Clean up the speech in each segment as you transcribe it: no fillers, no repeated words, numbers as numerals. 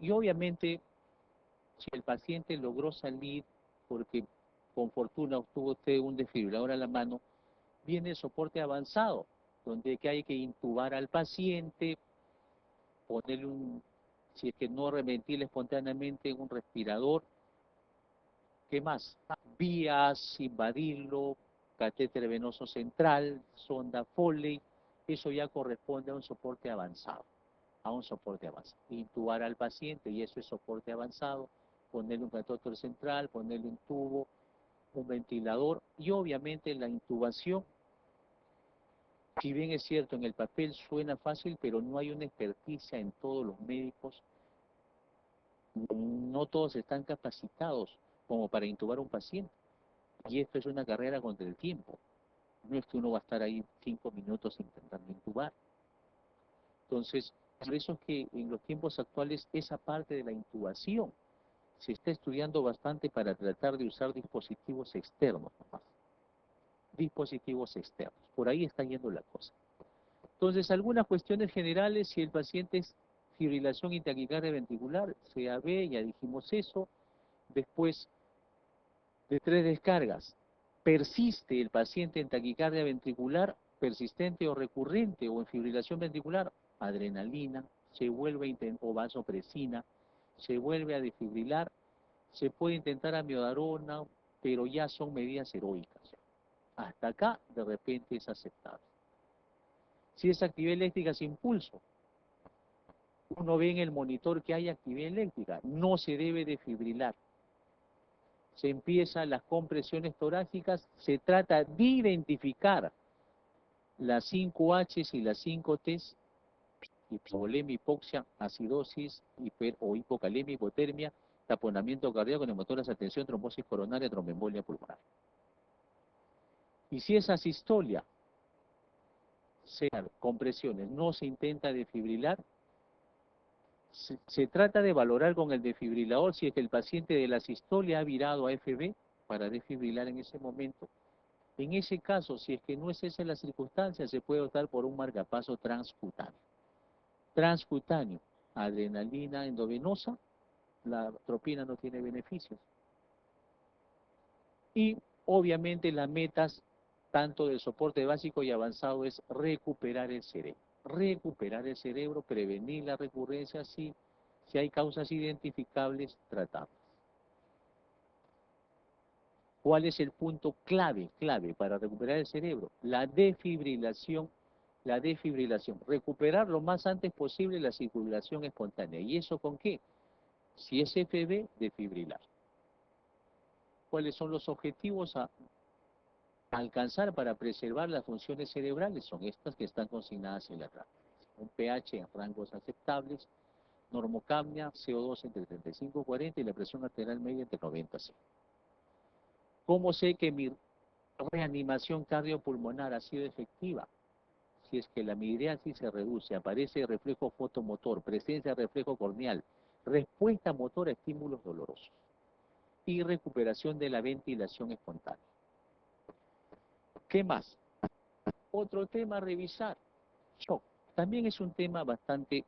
Y obviamente, si el paciente logró salir porque con fortuna obtuvo usted un desfibrilador a la mano, viene el soporte avanzado, donde que hay que intubar al paciente, ponerle un, si es que no reventila espontáneamente, un respirador. ¿Qué más? Vías, invadirlo, catéter venoso central, sonda Foley, eso ya corresponde a un soporte avanzado, a un soporte avanzado. Intubar al paciente, y eso es soporte avanzado, ponerle un catéter central, ponerle un tubo, un ventilador, y obviamente la intubación, si bien es cierto, en el papel suena fácil, pero no hay una experticia en todos los médicos, no todos están capacitados como para intubar a un paciente. Y esto es una carrera contra el tiempo. No es que uno va a estar ahí 5 minutos intentando intubar. Entonces, por eso es que en los tiempos actuales esa parte de la intubación se está estudiando bastante para tratar de usar dispositivos externos nomás. Dispositivos externos. Por ahí está yendo la cosa. Entonces, algunas cuestiones generales, si el paciente es fibrilación y taquicardia ventricular, CAB, ya dijimos eso. Después de 3 descargas, persiste el paciente en taquicardia ventricular persistente o recurrente o en fibrilación ventricular, adrenalina, se vuelve o vasopresina, se vuelve a desfibrilar, se puede intentar amiodarona, pero ya son medidas heroicas. Hasta acá, de repente, es aceptable. Si es actividad eléctrica sin pulso, uno ve en el monitor que hay actividad eléctrica, no se debe desfibrilar. Se empiezan las compresiones torácicas, se trata de identificar las 5Hs y las 5Ts, hipovolemia, hipoxia, acidosis o hipocalemia, hipotermia, taponamiento cardíaco, neumotoras, atención, trombosis coronaria, tromboembolia pulmonar. Y si es asistolia, sean compresiones, no se intenta desfibrilar, se trata de valorar con el desfibrilador si es que el paciente de la asistolia ha virado a FB para desfibrilar en ese momento. En ese caso, si es que no es esa la circunstancia, se puede optar por un marcapaso transcutáneo. Transcutáneo, adrenalina endovenosa, la atropina no tiene beneficios. Y obviamente las metas, tanto del soporte básico y avanzado, es recuperar el cerebro. Recuperar el cerebro, prevenir la recurrencia, si hay causas identificables, tratarlas. ¿Cuál es el punto clave para recuperar el cerebro? La desfibrilación. La desfibrilación. Recuperar lo más antes posible la circulación espontánea. ¿Y eso con qué? Si es FB, desfibrilar. ¿Cuáles son los objetivos a alcanzar para preservar las funciones cerebrales? Son estas que están consignadas en la tabla. Un pH en rangos aceptables, normocapnia, CO2 entre 35 y 40 y la presión arterial media entre 90 y 100. ¿Cómo sé que mi reanimación cardiopulmonar ha sido efectiva? Si es que la midriasis se reduce, aparece reflejo fotomotor, presencia de reflejo corneal, respuesta motora a estímulos dolorosos y recuperación de la ventilación espontánea. ¿Qué más? Otro tema a revisar, shock. También es un tema bastante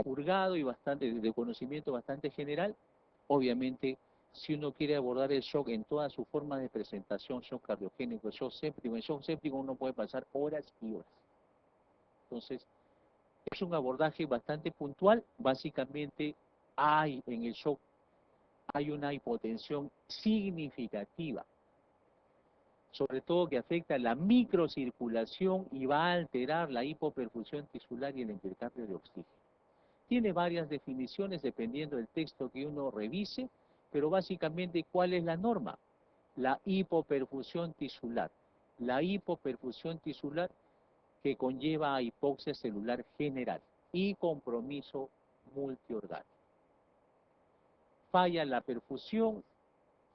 purgado y de conocimiento bastante general. Obviamente, si uno quiere abordar el shock en toda su forma de presentación, shock cardiogénico, shock séptico, en shock séptico uno puede pasar horas y horas. Entonces, es un abordaje bastante puntual. Básicamente, en el shock hay una hipotensión significativa, sobre todo que afecta la microcirculación y va a alterar la hipoperfusión tisular y el intercambio de oxígeno. Tiene varias definiciones dependiendo del texto que uno revise, pero básicamente, ¿cuál es la norma? La hipoperfusión tisular. La hipoperfusión tisular que conlleva a hipoxia celular general y compromiso multiorgánico. Falla la perfusión,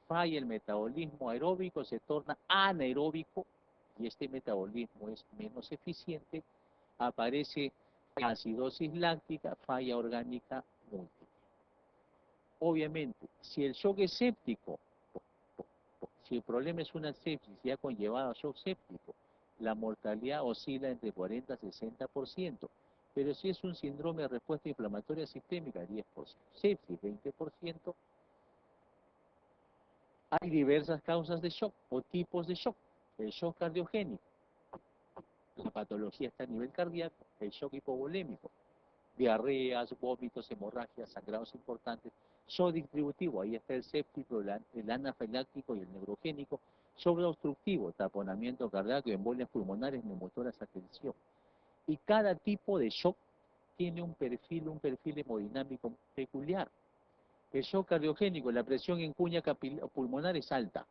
falla el metabolismo aeróbico, se torna anaeróbico y este metabolismo es menos eficiente, aparece acidosis láctica, falla orgánica múltiple. Obviamente, si el shock es séptico, si el problema es una sepsis ya conllevada a shock séptico, la mortalidad oscila entre 40 y 60%. Pero si es un síndrome de respuesta inflamatoria sistémica, 10%. Sepsis, 20%. Hay diversas causas de shock o tipos de shock. El shock cardiogénico, la patología está a nivel cardíaco. El shock hipovolémico, diarreas, vómitos, hemorragias, sangrados importantes. Shock distributivo, ahí está el séptico, el anafiláctico y el neurogénico. Shock obstructivo, taponamiento cardíaco, embolias pulmonares, neumotoras, atención. Y cada tipo de shock tiene un perfil hemodinámico peculiar. El shock cardiogénico, la presión en cuña pulmonar es alta.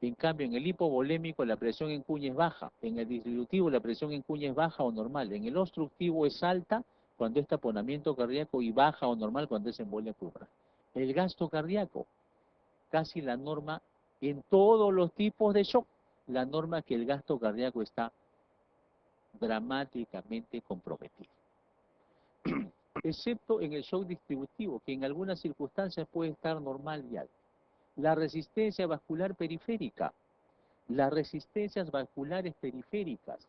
En cambio, en el hipovolémico la presión en cuña es baja. En el distributivo la presión en cuña es baja o normal. En el obstructivo es alta cuando es taponamiento cardíaco y baja o normal cuando es embolia pulmonar. El gasto cardíaco, casi la norma en todos los tipos de shock. La norma que el gasto cardíaco está dramáticamente comprometido. Excepto en el shock distributivo, que en algunas circunstancias puede estar normal y alto. La resistencia vascular periférica. Las resistencias vasculares periféricas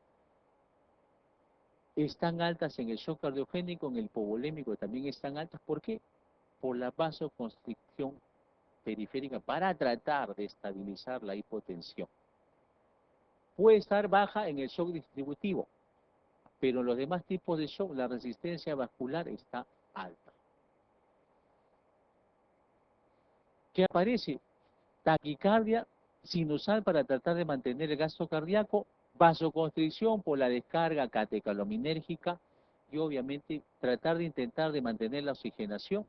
están altas en el shock cardiogénico, en el hipovolémico también están altas. ¿Por qué? Por la vasoconstricción periférica para tratar de estabilizar la hipotensión. Puede estar baja en el shock distributivo, pero en los demás tipos de shock la resistencia vascular está alta. ¿Qué aparece? Taquicardia sinusal para tratar de mantener el gasto cardíaco, vasoconstricción por la descarga catecalominérgica y obviamente tratar de intentar de mantener la oxigenación.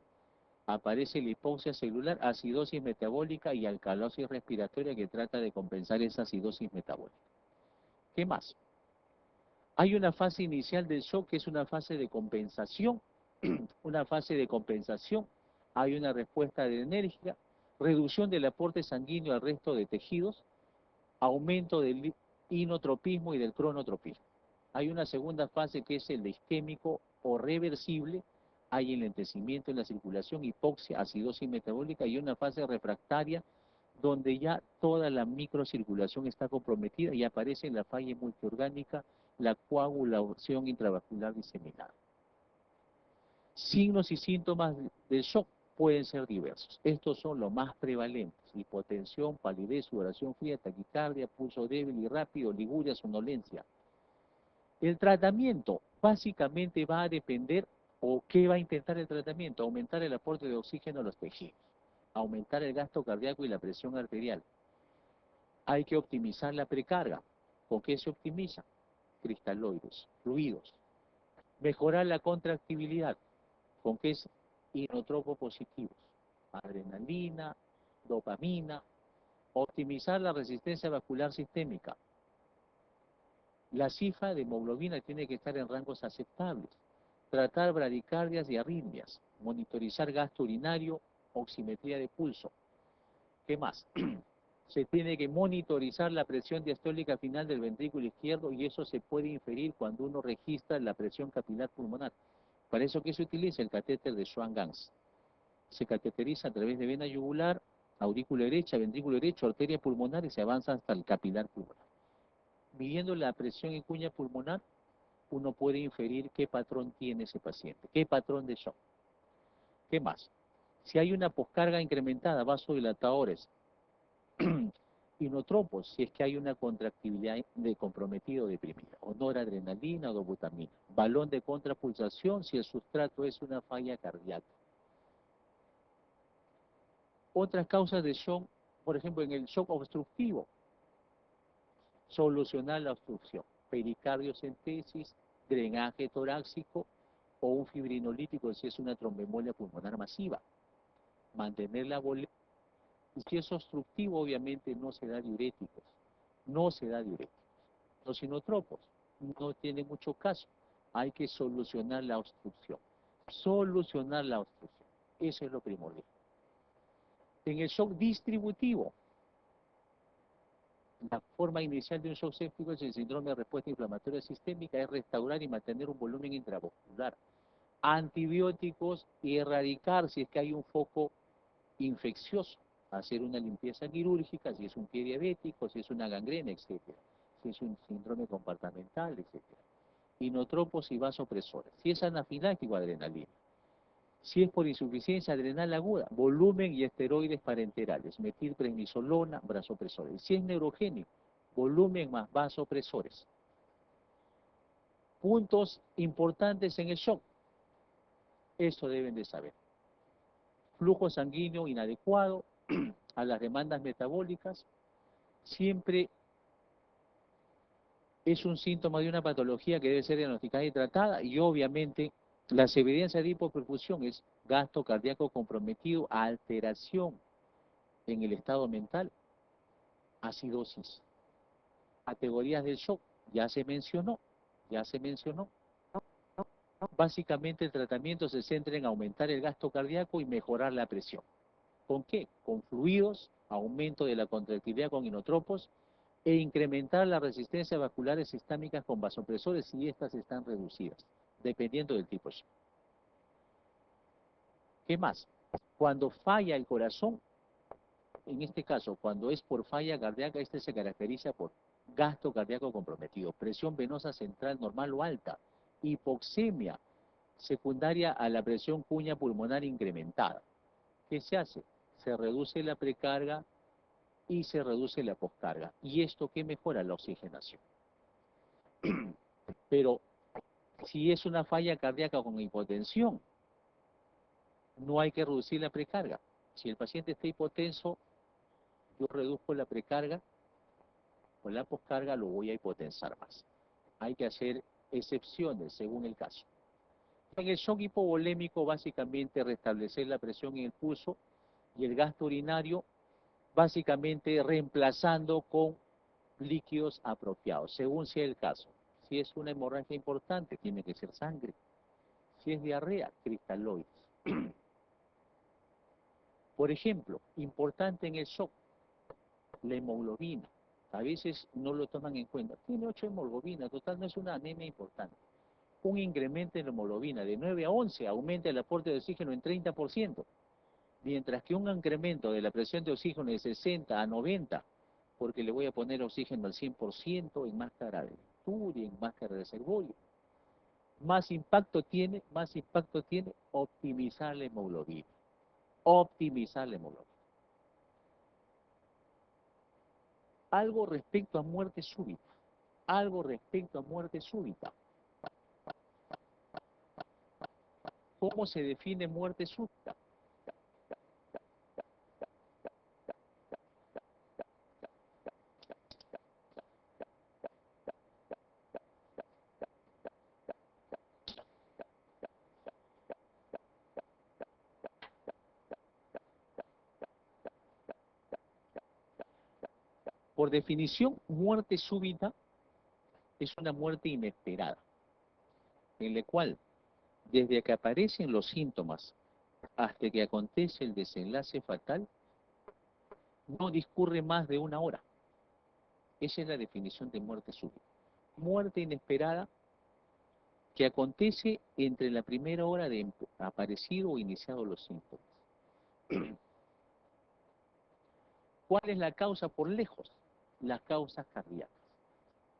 Aparece la hipoxia celular, acidosis metabólica y alcalosis respiratoria que trata de compensar esa acidosis metabólica. ¿Qué más? Hay una fase inicial del shock que es una fase de compensación, una fase de compensación, hay una respuesta adrenérgica, reducción del aporte sanguíneo al resto de tejidos, aumento del inotropismo y del cronotropismo. Hay una segunda fase que es el de isquémico o reversible, hay enlentecimiento en la circulación, hipoxia, acidosis metabólica y una fase refractaria donde ya toda la microcirculación está comprometida y aparece en la falla multiorgánica la coagulación intravascular diseminada. Signos y síntomas del shock pueden ser diversos. Estos son los más prevalentes: hipotensión, palidez, sudoración fría, taquicardia, pulso débil y rápido, liguria, somnolencia. El tratamiento básicamente va a depender, o qué va a intentar el tratamiento: aumentar el aporte de oxígeno a los tejidos, aumentar el gasto cardíaco y la presión arterial. Hay que optimizar la precarga. ¿Con qué se optimiza? Cristaloides, fluidos. Mejorar la contractibilidad. ¿Con qué es? Inotropos positivos, adrenalina, dopamina. Optimizar la resistencia vascular sistémica. La cifra de hemoglobina tiene que estar en rangos aceptables. Tratar bradicardias y arritmias. Monitorizar gasto urinario, oximetría de pulso. ¿Qué más? Se tiene que monitorizar la presión diastólica final del ventrículo izquierdo y eso se puede inferir cuando uno registra la presión capilar pulmonar. Para eso, ¿qué se utiliza? El catéter de Swan-Ganz. Se cateteriza a través de vena yugular, aurícula derecha, ventrículo derecho, arteria pulmonar y se avanza hasta el capilar pulmonar. Midiendo la presión en cuña pulmonar, uno puede inferir qué patrón tiene ese paciente, qué patrón de shock. ¿Qué más? Si hay una poscarga incrementada, vasodilatadores, inotropos, si es que hay una contractibilidad de comprometido o deprimida, o noradrenalina o dobutamina, balón de contrapulsación si el sustrato es una falla cardíaca. Otras causas de shock, por ejemplo, en el shock obstructivo, solucionar la obstrucción, pericardiocentesis, drenaje torácico o un fibrinolítico si es una tromboembolia pulmonar masiva. Mantener la bolecia. Y si es obstructivo, obviamente no se da diuréticos, no se da diuréticos. Los inotropos no tienen mucho caso, hay que solucionar la obstrucción. Solucionar la obstrucción, eso es lo primordial. En el shock distributivo, la forma inicial de un shock séptico es el síndrome de respuesta inflamatoria sistémica, es restaurar y mantener un volumen intravascular. Antibióticos y erradicar si es que hay un foco infeccioso, hacer una limpieza quirúrgica, si es un pie diabético, si es una gangrena, etc. Si es un síndrome compartamental, etc. inotropos y vasopresores. Si es anafiláctico, adrenalina. Si es por insuficiencia adrenal aguda, volumen y esteroides parenterales, metilprednisolona, vasopresores. Si es neurogénico, volumen más vasopresores. Puntos importantes en el shock. Eso deben de saber. Flujo sanguíneo inadecuado a las demandas metabólicas. Siempre es un síntoma de una patología que debe ser diagnosticada y tratada, y obviamente las evidencias de hipoperfusión es gasto cardíaco comprometido, alteración en el estado mental, acidosis. Categorías del shock, ya se mencionó. Básicamente el tratamiento se centra en aumentar el gasto cardíaco y mejorar la presión. ¿Con qué? Con fluidos, aumento de la contractilidad con inotropos e incrementar la resistencia vasculares sistémicas con vasopresores si estas están reducidas, dependiendo del tipo de shock. ¿Qué más? Cuando falla el corazón, en este caso, cuando es por falla cardíaca, este se caracteriza por gasto cardíaco comprometido, presión venosa central normal o alta, hipoxemia secundaria a la presión cuña pulmonar incrementada. ¿Qué se hace? Se reduce la precarga y se reduce la poscarga. ¿Y esto qué mejora? La oxigenación. Pero si es una falla cardíaca con hipotensión, no hay que reducir la precarga. Si el paciente está hipotenso, yo reduzco la precarga, con la poscarga lo voy a hipotensar más. Hay que hacer excepciones según el caso. En el shock hipovolémico, básicamente restablecer la presión en el pulso y el gasto urinario, básicamente reemplazando con líquidos apropiados, según sea el caso. Si es una hemorragia importante, tiene que ser sangre. Si es diarrea, cristaloides. Por ejemplo, importante en el shock, la hemoglobina. A veces no lo toman en cuenta. Tiene 8 hemoglobina, total no es una anemia importante. Un incremento en la hemoglobina de 9 a 11 aumenta el aporte de oxígeno en 30%, mientras que un incremento de la presión de oxígeno de 60 a 90, porque le voy a poner oxígeno al 100% en máscara de Turi, en máscara de Servolio. Más impacto tiene optimizar la hemoglobina. Optimizar la hemoglobina. Algo respecto a muerte súbita. ¿Cómo se define muerte súbita? Por definición, muerte súbita es una muerte inesperada, en la cual, desde que aparecen los síntomas hasta que acontece el desenlace fatal, no discurre más de 1 hora. Esa es la definición de muerte súbita. Muerte inesperada que acontece entre la primera hora de aparecido o iniciado los síntomas. ¿Cuál es la causa por lejos? Las causas cardíacas.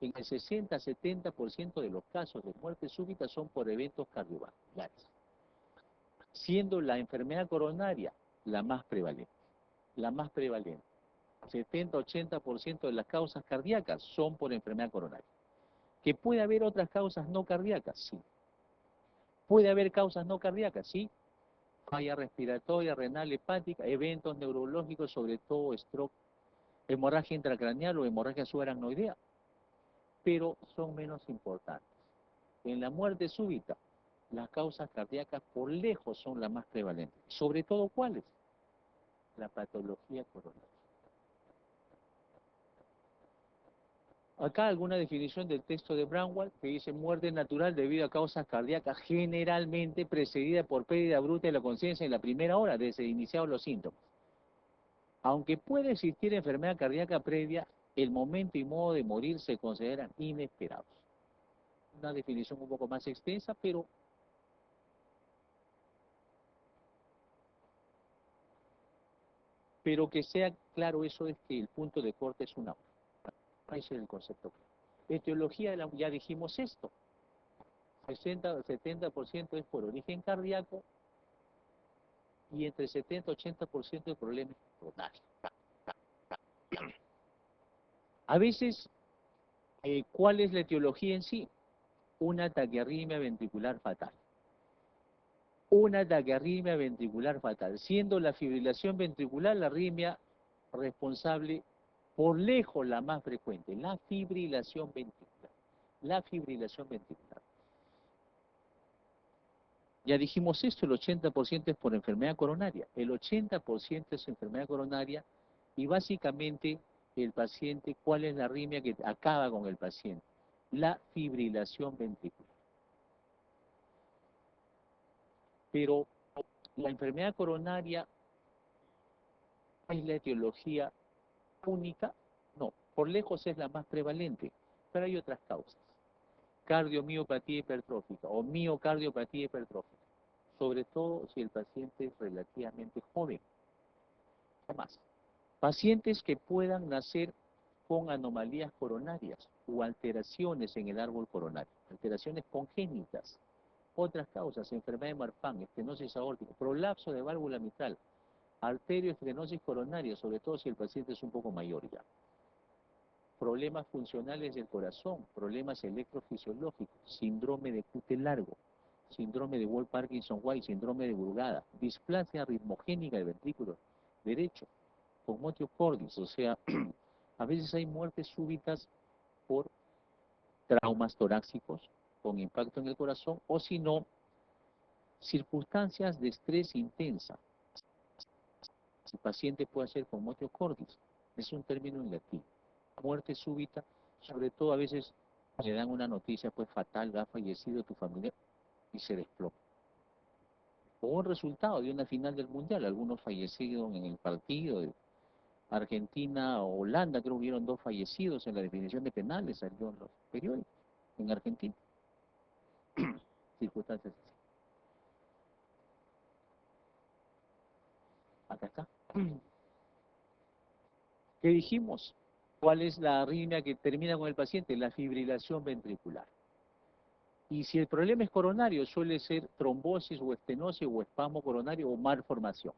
En el 60-70% de los casos de muerte súbita son por eventos cardiovasculares, siendo la enfermedad coronaria la más prevalente. 70-80% de las causas cardíacas son por enfermedad coronaria. ¿Que puede haber otras causas no cardíacas? Sí. ¿Puede haber causas no cardíacas? Sí. Falla respiratoria, renal, hepática, eventos neurológicos, sobre todo stroke, hemorragia intracraneal o hemorragia subaracnoidea, pero son menos importantes. En la muerte súbita, las causas cardíacas por lejos son las más prevalentes. ¿Sobre todo cuáles? La patología coronaria. Acá alguna definición del texto de Bramwell que dice muerte natural debido a causas cardíacas generalmente precedida por pérdida bruta de la conciencia en la primera hora desde iniciados los síntomas. Aunque puede existir enfermedad cardíaca previa, el momento y modo de morir se consideran inesperados. Una definición un poco más extensa, pero que sea claro eso es que el punto de corte es 1 hora. Ese es el concepto. Etiología, ya dijimos esto. 60 o 70% es por origen cardíaco y entre 70 y 80% de problemas coronarios. A veces, ¿cuál es la etiología en sí? Una taquiarritmia ventricular fatal. Una taquiarritmia ventricular fatal, siendo la fibrilación ventricular la arritmia responsable por lejos la más frecuente, la fibrilación ventricular. La fibrilación ventricular. Ya dijimos esto, el 80% es por enfermedad coronaria. El 80% es enfermedad coronaria y básicamente el paciente, ¿cuál es la arritmia que acaba con el paciente? La fibrilación ventricular. Pero la enfermedad coronaria es la etiología única, no, por lejos es la más prevalente, pero hay otras causas. Cardiomiopatía hipertrófica o miocardiopatía hipertrófica, sobre todo si el paciente es relativamente joven. ¿Qué más? Pacientes que puedan nacer con anomalías coronarias o alteraciones en el árbol coronario, alteraciones congénitas. Otras causas, enfermedad de Marfan, estenosis aórtica, prolapso de válvula mitral, arterioestenosis coronaria, sobre todo si el paciente es un poco mayor ya. Problemas funcionales del corazón, problemas electrofisiológicos, síndrome de Cute largo, síndrome de Wolff-Parkinson-White, síndrome de Brugada, displasia ritmogénica del ventrículo derecho, commotio cordis, o sea, a veces hay muertes súbitas por traumas torácicos con impacto en el corazón, o si no, circunstancias de estrés intensa. El paciente puede hacer commotio cordis, es un término en latín. Muerte súbita, sobre todo a veces le dan una noticia pues fatal, ha fallecido tu familiar y se desploma. O un resultado de una final del mundial, algunos fallecidos en el partido de Argentina o Holanda, creo que hubieron 2 fallecidos en la definición de penales, salió en los periódicos, en Argentina. Circunstancias así. Acá está. ¿Qué dijimos? ¿Cuál es la arritmia que termina con el paciente? La fibrilación ventricular. Y si el problema es coronario, suele ser trombosis o estenosis o espasmo coronario o malformación.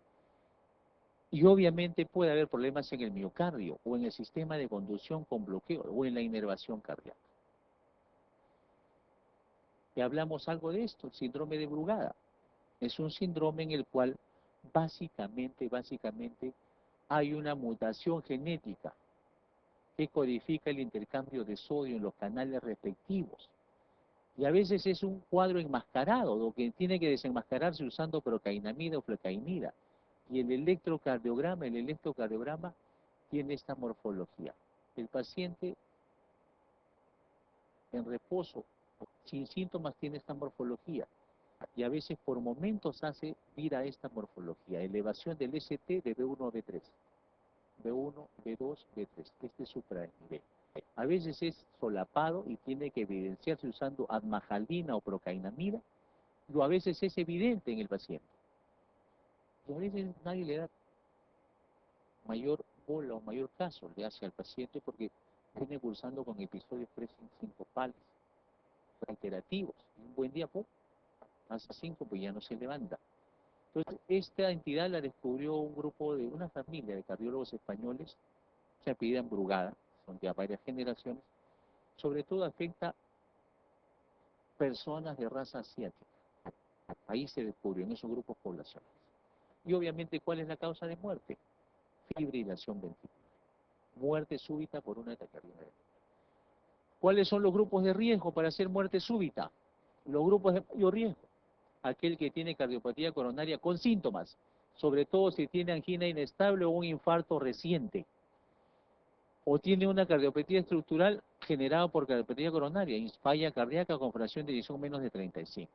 Y obviamente puede haber problemas en el miocardio o en el sistema de conducción con bloqueo o en la inervación cardíaca. Y hablamos algo de esto, el síndrome de Brugada. Es un síndrome en el cual básicamente hay una mutación genética que codifica el intercambio de sodio en los canales respectivos. Y a veces es un cuadro enmascarado, lo que tiene que desenmascararse usando procainamida o flecainida. Y el electrocardiograma tiene esta morfología. El paciente en reposo, sin síntomas, tiene esta morfología. Y a veces por momentos hace vida esta morfología. Elevación del ST de B1 a B3. B1, B2, B3. Este es supranivel. A veces es solapado y tiene que evidenciarse usando admajalina o procainamida, o a veces es evidente en el paciente. Y a veces nadie le da mayor bola o mayor caso, le hace al paciente porque viene pulsando con episodios sincopales, reiterativos. Un buen día, ¡pum!, hace 5, pues ya no se levanta. Entonces, esta entidad la descubrió un grupo de una familia de cardiólogos españoles, se apellidan Brugada, son ya varias generaciones. Sobre todo afecta personas de raza asiática. Ahí se descubrió, en esos grupos poblacionales. Y obviamente, ¿cuál es la causa de muerte? Fibrilación ventricular. Muerte súbita por una taquiarritmia ventricular. ¿Cuáles son los grupos de riesgo para hacer muerte súbita? Los grupos de mayor riesgo. Aquel que tiene cardiopatía coronaria con síntomas, sobre todo si tiene angina inestable o un infarto reciente, o tiene una cardiopatía estructural generada por cardiopatía coronaria, falla cardíaca con fracción de eyección menos de 35.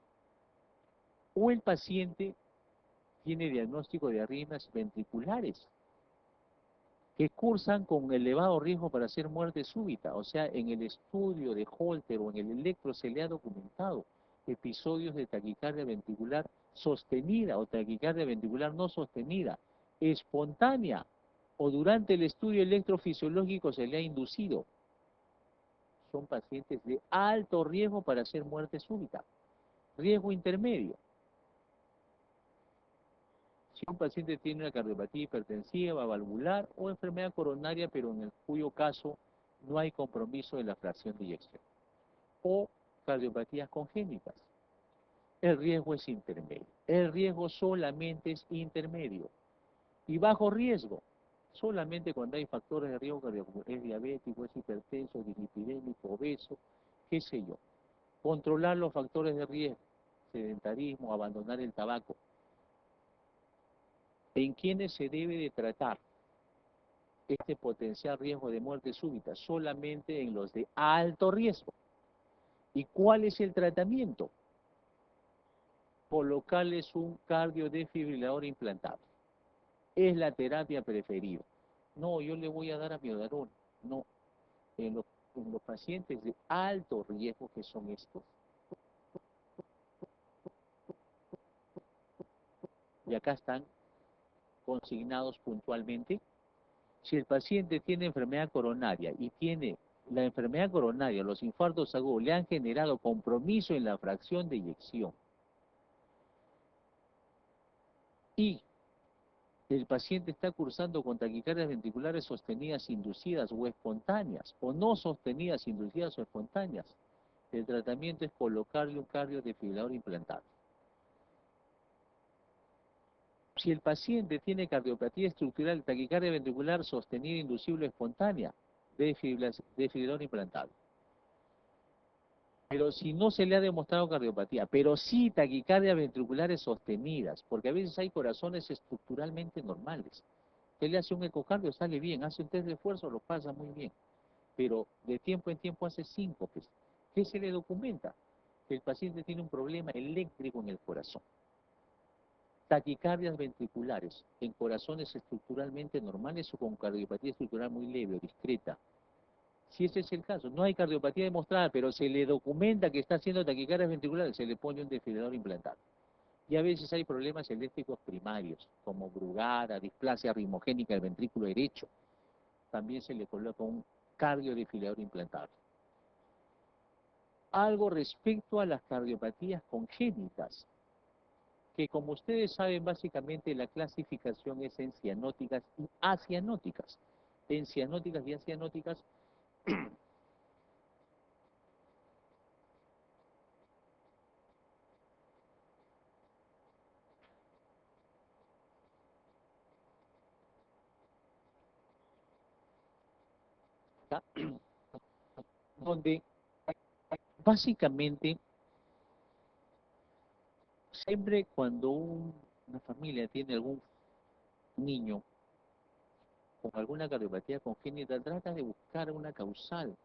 O el paciente tiene diagnóstico de arritmias ventriculares que cursan con elevado riesgo para hacer muerte súbita. O sea, en el estudio de Holter o en el electro se le ha documentado episodios de taquicardia ventricular sostenida o taquicardia ventricular no sostenida, espontánea, o durante el estudio electrofisiológico se le ha inducido. Son pacientes de alto riesgo para hacer muerte súbita. Riesgo intermedio. Si un paciente tiene una cardiopatía hipertensiva, valvular o enfermedad coronaria, pero en el cuyo caso no hay compromiso de la fracción de eyección. O cardiopatías congénitas. El riesgo es intermedio. El riesgo solamente es intermedio. Y bajo riesgo, solamente cuando hay factores de riesgo cardiovascular, es diabético, es hipertenso, es dislipidémico, obeso, qué sé yo. Controlar los factores de riesgo, sedentarismo, abandonar el tabaco. ¿En quiénes se debe de tratar este potencial riesgo de muerte súbita? Solamente en los de alto riesgo. ¿Y cuál es el tratamiento? Colocarles un cardiodefibrilador implantable. Es la terapia preferida. No, yo le voy a dar amiodarona. No, en los pacientes de alto riesgo, que son estos, y acá están consignados puntualmente. Si el paciente tiene enfermedad coronaria y tiene la enfermedad coronaria, los infartos agudos le han generado compromiso en la fracción de eyección, y el paciente está cursando con taquicardias ventriculares sostenidas, inducidas o espontáneas, o no sostenidas, inducidas o espontáneas, el tratamiento es colocarle un cardiodefibrilador implantable. Si el paciente tiene cardiopatía estructural, taquicardia ventricular sostenida, inducible o espontánea, desfibrilador implantable. Pero si no se le ha demostrado cardiopatía, pero sí taquicardias ventriculares sostenidas, porque a veces hay corazones estructuralmente normales. Usted le hace un ecocardio, sale bien, hace un test de esfuerzo, lo pasa muy bien. Pero de tiempo en tiempo hace síncopes. ¿Qué se le documenta? Que el paciente tiene un problema eléctrico en el corazón. Taquicardias ventriculares en corazones estructuralmente normales o con cardiopatía estructural muy leve o discreta. Si ese es el caso, no hay cardiopatía demostrada, pero se le documenta que está haciendo taquicardias ventriculares, se le pone un desfibrilador implantado. Y a veces hay problemas eléctricos primarios, como brugada, displasia ritmogénica del ventrículo derecho. También se le coloca un cardiodesfibrilador implantado. Algo respecto a las cardiopatías congénitas, que como ustedes saben, básicamente la clasificación es en cianóticas y acianóticas. En cianóticas y acianóticas, donde básicamente siempre cuando una familia tiene algún niño con alguna cardiopatía congénita, trata de buscar una causal.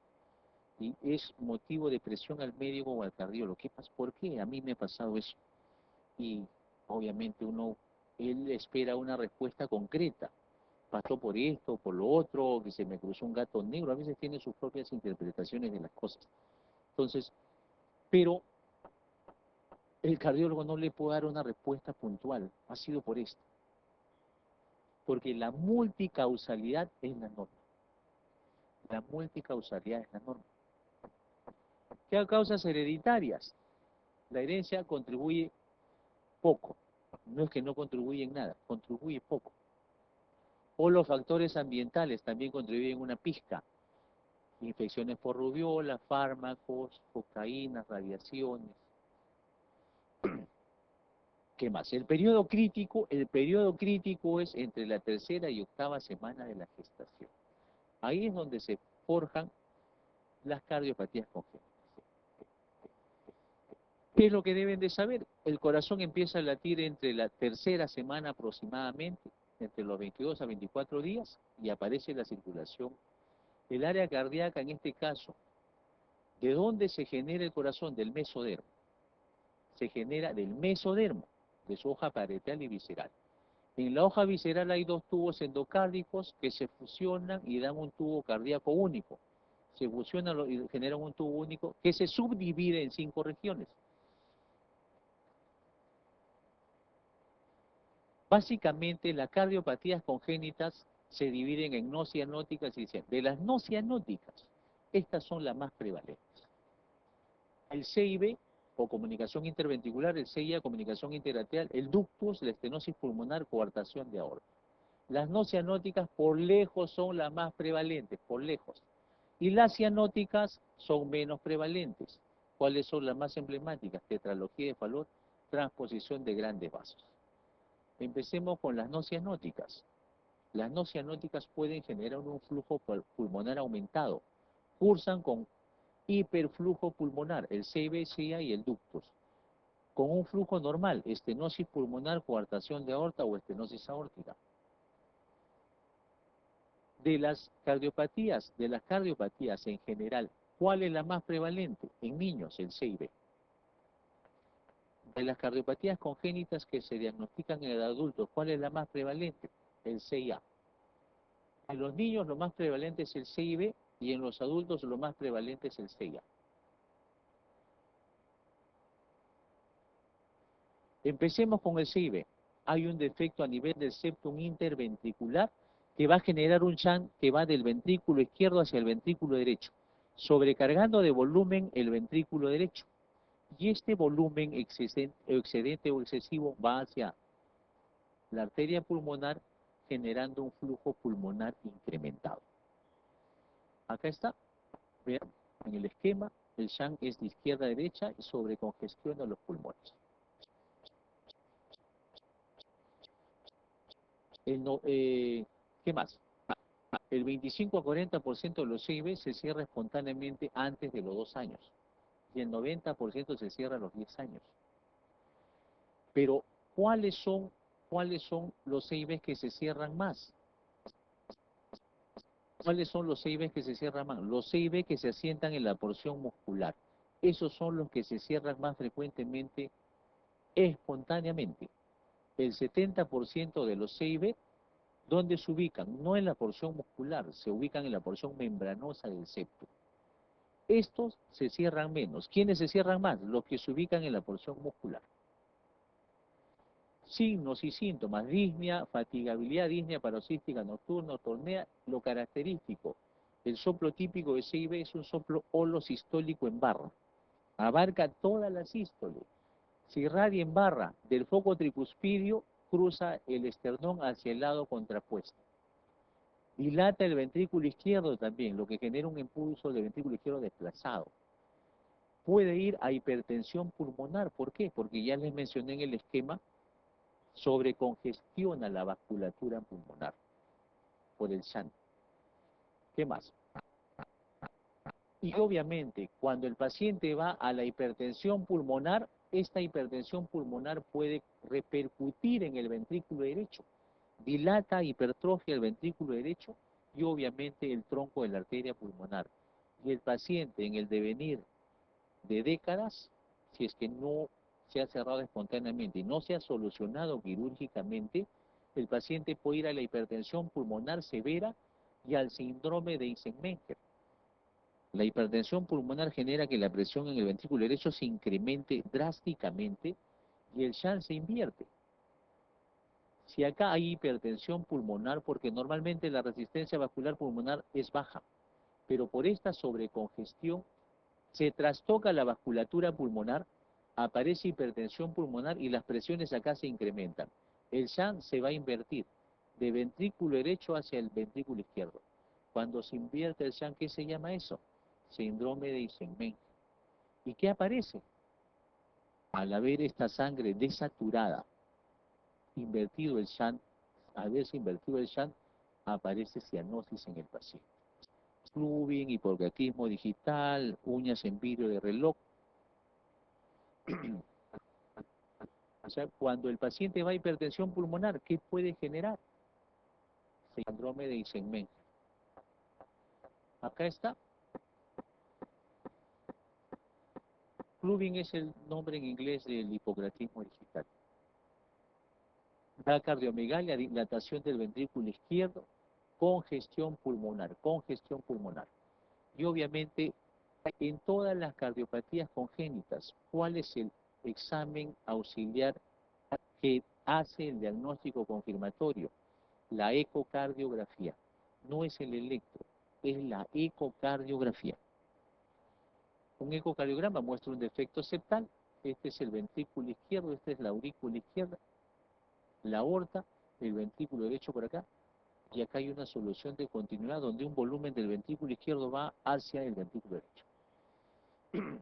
Y es motivo de presión al médico o al cardiólogo. ¿Qué pasa? ¿Por qué? A mí me ha pasado eso. Y obviamente él espera una respuesta concreta. Pasó por esto, por lo otro, que se me cruzó un gato negro. A veces tiene sus propias interpretaciones de las cosas. Entonces, pero el cardiólogo no le puede dar una respuesta puntual. Ha sido por esto. Porque la multicausalidad es la norma. La multicausalidad es la norma. ¿Qué causas hereditarias? La herencia contribuye poco. No es que no contribuye en nada, contribuye poco. O los factores ambientales también contribuyen una pizca. Infecciones por rubiola, fármacos, cocaína, radiaciones. ¿Qué más? El periodo crítico es entre la tercera y octava semana de la gestación. Ahí es donde se forjan las cardiopatías congénitas. ¿Qué es lo que deben de saber? El corazón empieza a latir entre la tercera semana aproximadamente, entre los 22 a 24 días, y aparece la circulación. El área cardíaca, en este caso, ¿de dónde se genera el corazón? Del mesodermo. Se genera del mesodermo, de su hoja parietal y visceral. En la hoja visceral hay dos tubos endocárdicos que se fusionan y dan un tubo cardíaco único. Se fusionan y generan un tubo único que se subdivide en 5 regiones. Básicamente, las cardiopatías congénitas se dividen en no cianóticas y cianóticas. De las no cianóticas, estas son las más prevalentes. El CIB, o comunicación interventricular, el CIA, comunicación interarterial, el ductus, la estenosis pulmonar, coartación de aorta. Las no cianóticas por lejos son las más prevalentes, por lejos. Y las cianóticas son menos prevalentes. ¿Cuáles son las más emblemáticas? Tetralogía de Fallot, transposición de grandes vasos. Empecemos con las no cianóticas. Las no cianóticas pueden generar un flujo pulmonar aumentado. Cursan con hiperflujo pulmonar, el CIB, CIA y el ductus. Con un flujo normal, estenosis pulmonar, coartación de aorta o estenosis aórtica. De las cardiopatías en general, ¿cuál es la más prevalente? En niños, el CIB. De las cardiopatías congénitas que se diagnostican en el adulto, ¿cuál es la más prevalente? El CIA. En los niños lo más prevalente es el CIB y en los adultos lo más prevalente es el CIA. Empecemos con el CIB. Hay un defecto a nivel del septum interventricular que va a generar un shunt que va del ventrículo izquierdo hacia el ventrículo derecho, sobrecargando de volumen el ventrículo derecho. Y este volumen excedente o excesivo va hacia la arteria pulmonar, generando un flujo pulmonar incrementado. Acá está, vean, en el esquema, el shunt es de izquierda a derecha y sobrecongestiona los pulmones. ¿Qué más? El 25 a 40% de los CIB se cierra espontáneamente antes de los 2 años y el 90% se cierra a los 10 años. Pero, ¿cuáles son los CIB que se cierran más? ¿Cuáles son los CIB que se cierran más? Los CIB que se asientan en la porción muscular. Esos son los que se cierran más frecuentemente espontáneamente. El 70% de los CIB, ¿dónde se ubican? No en la porción muscular, se ubican en la porción membranosa del septum. Estos se cierran menos. ¿Quiénes se cierran más? Los que se ubican en la porción muscular. Signos y síntomas: disnea, fatigabilidad, disnea paroxística nocturna, tornea. Lo característico: el soplo típico de CIB es un soplo holosistólico en barra. Abarca toda la sístole. Se irradia en barra del foco tricuspidio, cruza el esternón hacia el lado contrapuesto. Dilata el ventrículo izquierdo también, lo que genera un impulso del ventrículo izquierdo desplazado. Puede ir a hipertensión pulmonar. ¿Por qué? Porque ya les mencioné en el esquema, sobrecongestiona la vasculatura pulmonar por el shunt. ¿Qué más? Y obviamente, cuando el paciente va a la hipertensión pulmonar, esta hipertensión pulmonar puede repercutir en el ventrículo derecho. Dilata, hipertrofia el ventrículo derecho y obviamente el tronco de la arteria pulmonar. Y el paciente, en el devenir de décadas, si es que no se ha cerrado espontáneamente y no se ha solucionado quirúrgicamente, el paciente puede ir a la hipertensión pulmonar severa y al síndrome de Eisenmenger. La hipertensión pulmonar genera que la presión en el ventrículo derecho se incremente drásticamente y el shunt se invierte. Si acá hay hipertensión pulmonar, porque normalmente la resistencia vascular pulmonar es baja, pero por esta sobrecongestión se trastoca la vasculatura pulmonar, aparece hipertensión pulmonar y las presiones acá se incrementan. El shunt se va a invertir de ventrículo derecho hacia el ventrículo izquierdo. Cuando se invierte el shunt, ¿qué se llama eso? Síndrome de Eisenmenger. ¿Y qué aparece? Al haber esta sangre desaturada, invertido el shunt, al haberse invertido el shunt, aparece cianosis en el paciente. Clubing, hipogatismo digital, uñas en vidrio de reloj. O sea, cuando el paciente va a hipertensión pulmonar, ¿qué puede generar? Síndrome de Eisenmenger. Acá está. Clubing es el nombre en inglés del hipogatismo digital. Da cardiomegalia, dilatación del ventrículo izquierdo, congestión pulmonar, congestión pulmonar. Y obviamente, en todas las cardiopatías congénitas, ¿cuál es el examen auxiliar que hace el diagnóstico confirmatorio? La ecocardiografía. No es el electro, es la ecocardiografía. Un ecocardiograma muestra un defecto septal Este es el ventrículo izquierdo, esta es la aurícula izquierda, la aorta, el ventrículo derecho por acá, y acá hay una solución de continuidad donde un volumen del ventrículo izquierdo va hacia el ventrículo derecho.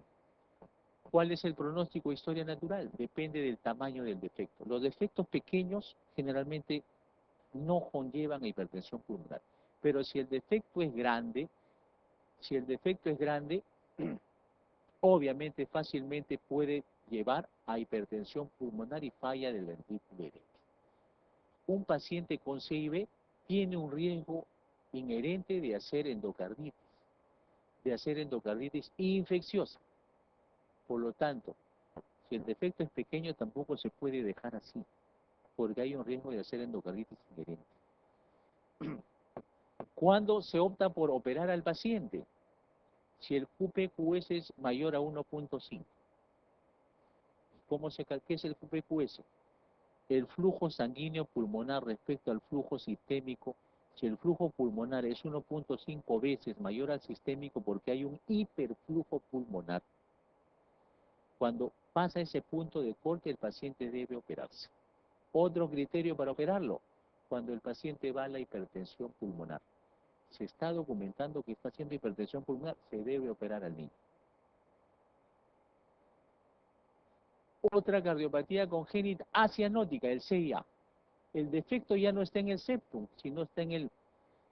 ¿Cuál es el pronóstico de historia natural? Depende del tamaño del defecto. Los defectos pequeños generalmente no conllevan a hipertensión pulmonar, pero si el defecto es grande, obviamente fácilmente puede llevar a hipertensión pulmonar y falla del ventrículo derecho. Un paciente con CIB tiene un riesgo inherente de hacer endocarditis infecciosa. Por lo tanto, si el defecto es pequeño tampoco se puede dejar así, porque hay un riesgo de hacer endocarditis inherente. ¿Cuándo se opta por operar al paciente? Si el QPQS es mayor a 1.5. ¿Qué es el QPQS? El flujo sanguíneo pulmonar respecto al flujo sistémico. Si el flujo pulmonar es 1.5 veces mayor al sistémico porque hay un hiperflujo pulmonar, cuando pasa ese punto de corte el paciente debe operarse. Otro criterio para operarlo, cuando el paciente va a la hipertensión pulmonar. Se está documentando que está haciendo hipertensión pulmonar, se debe operar al niño. Otra cardiopatía congénita acianótica, el CIA. El defecto ya no está en el septum, sino está en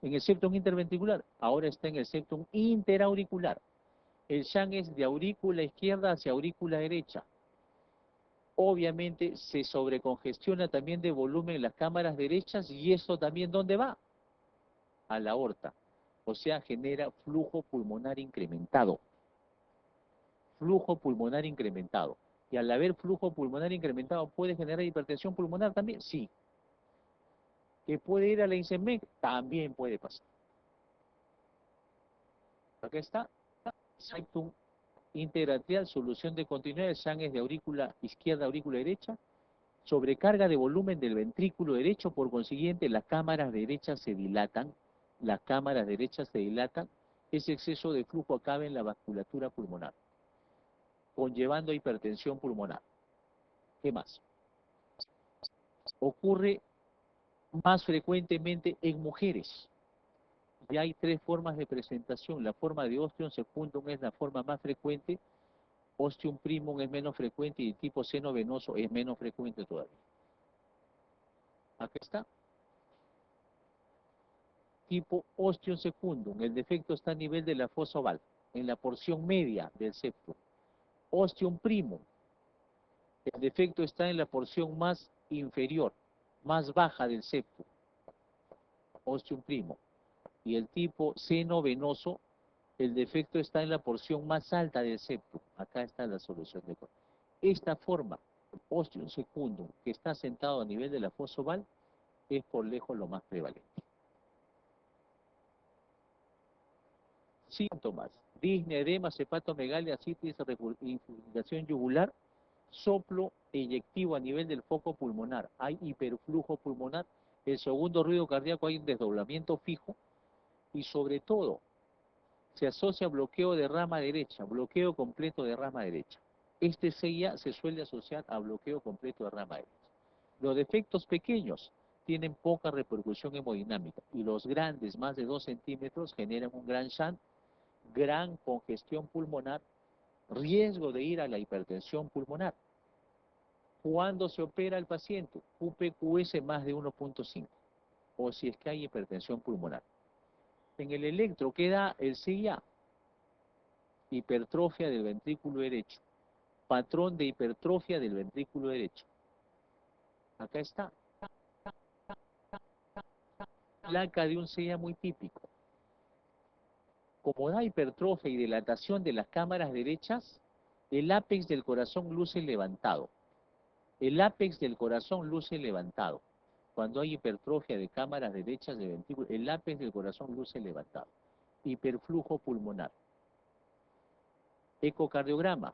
el septum interventricular. Ahora está en el septum interauricular. El shunt es de aurícula izquierda hacia aurícula derecha. Obviamente se sobrecongestiona también de volumen las cámaras derechas y eso también ¿dónde va? A la aorta. O sea, genera flujo pulmonar incrementado. Flujo pulmonar incrementado. Y al haber flujo pulmonar incrementado, ¿puede generar hipertensión pulmonar también? Sí. ¿Que puede ir a la INSEMEC? También puede pasar. Acá está. Septum interatrial, solución de continuidad, el shunt es de aurícula izquierda, aurícula derecha. Sobrecarga de volumen del ventrículo derecho, por consiguiente las cámaras derechas se dilatan. Las cámaras derechas se dilatan. Ese exceso de flujo acaba en la vasculatura pulmonar, conllevando hipertensión pulmonar. ¿Qué más? Ocurre más frecuentemente en mujeres. Y hay tres formas de presentación. La forma de ostium secundum es la forma más frecuente, ostium primum es menos frecuente y el tipo seno venoso es menos frecuente todavía. Acá está. Tipo ostium secundum, el defecto está a nivel de la fosa oval, en la porción media del septum. Ostium primum, el defecto está en la porción más inferior, más baja del septum. Ostium primum. Y el tipo seno venoso, el defecto está en la porción más alta del septum. Acá está la solución de todo. Esta forma, ostium secundum, que está sentado a nivel de la fosa oval, es por lejos lo más prevalente. Síntomas: disnea, edema, hepatomegalia, citis, infiltración yugular, soplo eyectivo a nivel del foco pulmonar. Hay hiperflujo pulmonar. El segundo ruido cardíaco, hay un desdoblamiento fijo. Y sobre todo, se asocia a bloqueo de rama derecha, bloqueo completo de rama derecha. Este CIA se suele asociar a bloqueo completo de rama derecha. Los defectos pequeños tienen poca repercusión hemodinámica y los grandes, más de 2 centímetros, generan un gran shunt, gran congestión pulmonar, riesgo de ir a la hipertensión pulmonar. ¿Cuándo se opera el paciente? QPQS más de 1.5, o si es que hay hipertensión pulmonar. En el electro queda el CIA, hipertrofia del ventrículo derecho, patrón de hipertrofia del ventrículo derecho. Acá está. Placa de un CIA muy típico. Como da hipertrofia y dilatación de las cámaras derechas, el ápex del corazón luce levantado. El ápex del corazón luce levantado. Cuando hay hipertrofia de cámaras derechas de ventrículo, el ápex del corazón luce levantado. Hiperflujo pulmonar. Ecocardiograma.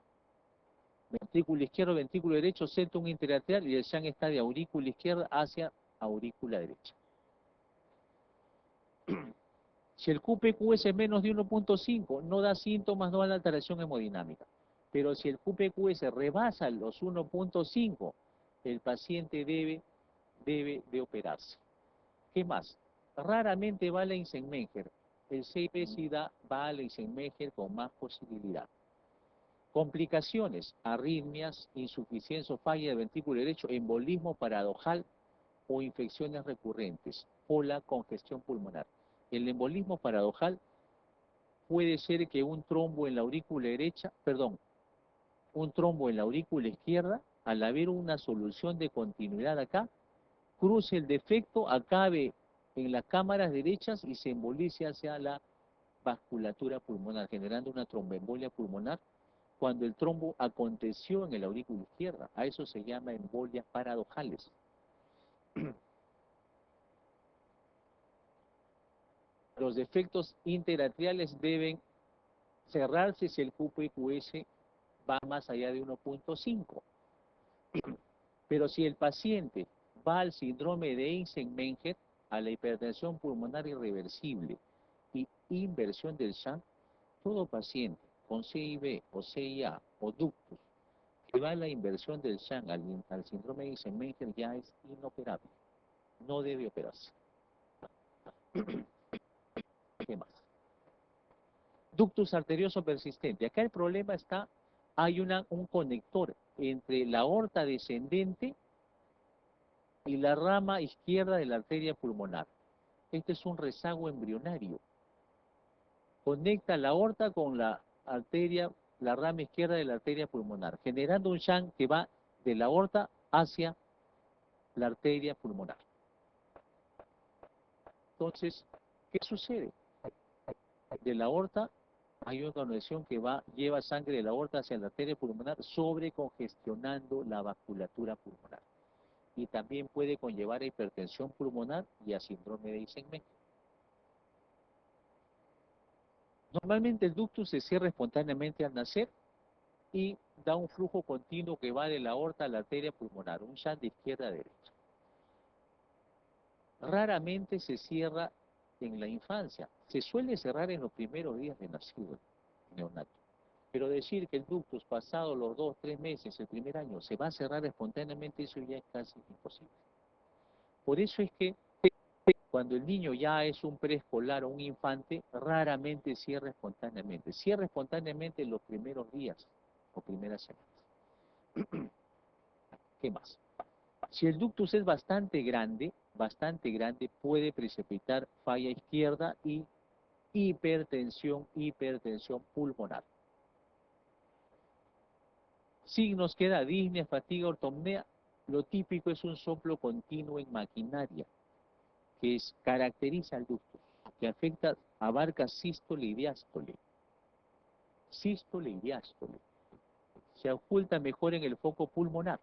Ventrículo izquierdo, ventrículo derecho, septum interatrial y el shunt está de aurícula izquierda hacia aurícula derecha. Si el QPQ es menos de 1.5, no da síntomas, no da alteración hemodinámica. Pero si el QPQS rebasa los 1.5, el paciente debe de operarse. ¿Qué más? Raramente va a la Eisenmenger. El CIP sí va a la Eisenmenger con más posibilidad. Complicaciones, arritmias, insuficiencia o falla del ventrículo derecho, embolismo paradojal o infecciones recurrentes o la congestión pulmonar. El embolismo paradojal puede ser que un trombo en la aurícula derecha, perdón, un trombo en la aurícula izquierda, al haber una solución de continuidad acá, cruce el defecto, acabe en las cámaras derechas y se embolice hacia la vasculatura pulmonar, generando una tromboembolia pulmonar cuando el trombo aconteció en el aurícula izquierda. A eso se llama embolias paradojales. Los defectos interatriales deben cerrarse si el QPQS va más allá de 1.5. Pero si el paciente va al síndrome de Eisenmenger, a la hipertensión pulmonar irreversible y inversión del shunt, todo paciente con CIB o CIA o ductus que va a la inversión del shunt al síndrome de Eisenmenger ya es inoperable, no debe operarse. ¿Qué más? Ductus arterioso persistente. Acá el problema está, hay un conector entre la aorta descendente y la rama izquierda de la arteria pulmonar. Este es un rezago embrionario. Conecta la aorta con la arteria, la rama izquierda de la arteria pulmonar, generando un shunt que va de la aorta hacia la arteria pulmonar. Entonces, ¿qué sucede? De la aorta hay una conexión que lleva sangre de la aorta hacia la arteria pulmonar, sobrecongestionando la vasculatura pulmonar. Y también puede conllevar a hipertensión pulmonar y a síndrome de Eisenmenger. Normalmente el ductus se cierra espontáneamente al nacer y da un flujo continuo que va de la aorta a la arteria pulmonar, un shunt de izquierda a derecha. Raramente se cierra en la infancia, se suele cerrar en los primeros días de nacido neonato. Pero decir que el ductus pasado los 2, 3 meses, el primer año, se va a cerrar espontáneamente, eso ya es casi imposible. Por eso es que cuando el niño ya es un preescolar o un infante, raramente cierra espontáneamente. Cierra espontáneamente en los primeros días o primeras semanas. ¿Qué más? Si el ductus es bastante grande, puede precipitar falla izquierda y hipertensión pulmonar. Signos que da disnea, fatiga, ortopnea. Lo típico es un soplo continuo en maquinaria, que caracteriza al ductus, que abarca sístole y diástole. Sístole y diástole. Se oculta mejor en el foco pulmonar.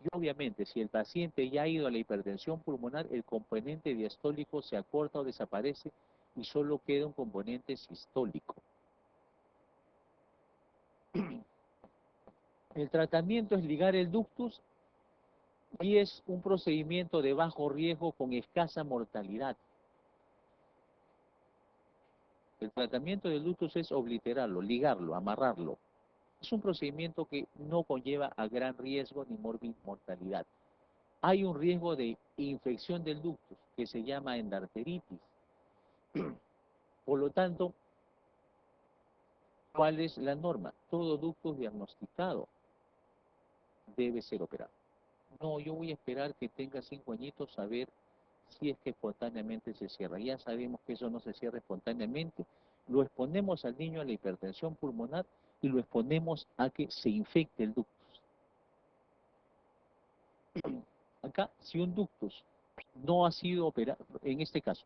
Y obviamente, si el paciente ya ha ido a la hipertensión pulmonar, el componente diastólico se acorta o desaparece y solo queda un componente sistólico. El tratamiento es ligar el ductus y es un procedimiento de bajo riesgo con escasa mortalidad. El tratamiento del ductus es obliterarlo, ligarlo, amarrarlo. Es un procedimiento que no conlleva a gran riesgo ni mortalidad. Hay un riesgo de infección del ductus que se llama endarteritis. Por lo tanto, ¿cuál es la norma? Todo ductus diagnosticado debe ser operado. No, yo voy a esperar que tenga 5 añitos a ver si es que espontáneamente se cierra. Ya sabemos que eso no se cierra espontáneamente. Lo exponemos al niño a la hipertensión pulmonar y lo exponemos a que se infecte el ductus. Acá, si un ductus no ha sido operado, en este caso,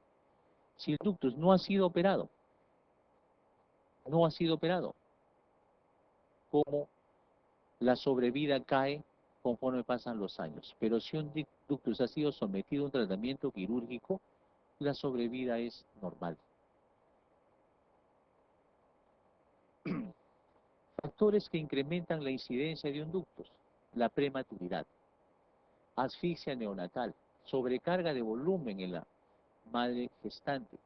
si el ductus no ha sido operado, como la sobrevida cae conforme pasan los años. Pero si un ductus ha sido sometido a un tratamiento quirúrgico, la sobrevida es normal. Factores que incrementan la incidencia de un ductus: la prematuridad, asfixia neonatal, sobrecarga de volumen en la madre gestante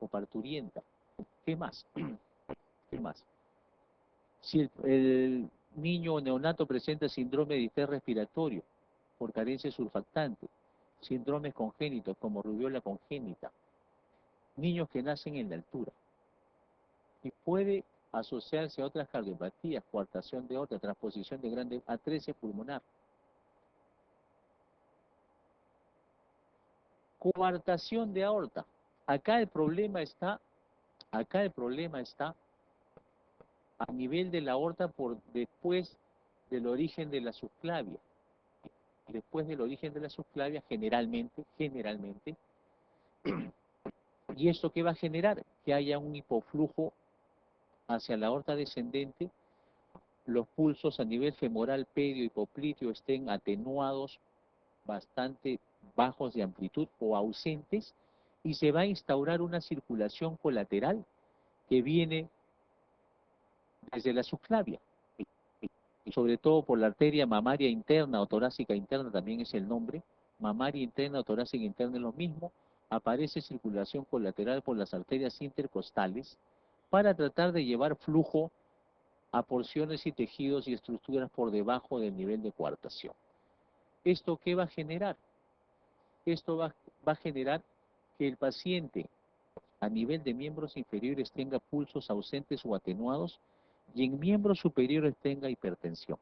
o parturienta. ¿Qué más? ¿Qué más? Si el niño neonato presenta síndrome de distrés respiratorio por carencia de surfactante, síndromes congénitos como rubiola congénita, niños que nacen en la altura, y puede asociarse a otras cardiopatías, coartación de aorta, transposición de grande, atresia pulmonar. Coartación de aorta. Acá el problema está a nivel de la aorta por después del origen de la subclavia. Después del origen de la subclavia, generalmente, ¿y esto qué va a generar? Que haya un hipoflujo hacia la aorta descendente, los pulsos a nivel femoral, pedio, hipopliteo estén atenuados, bastante bajos de amplitud o ausentes, y se va a instaurar una circulación colateral que viene desde la subclavia, y sobre todo por la arteria mamaria interna o torácica interna, también es el nombre, mamaria interna o torácica interna es lo mismo, aparece circulación colateral por las arterias intercostales para tratar de llevar flujo a porciones y tejidos y estructuras por debajo del nivel de coartación. ¿Esto qué va a generar? Esto va a generar que el paciente a nivel de miembros inferiores tenga pulsos ausentes o atenuados y en miembros superiores tenga hipertensión.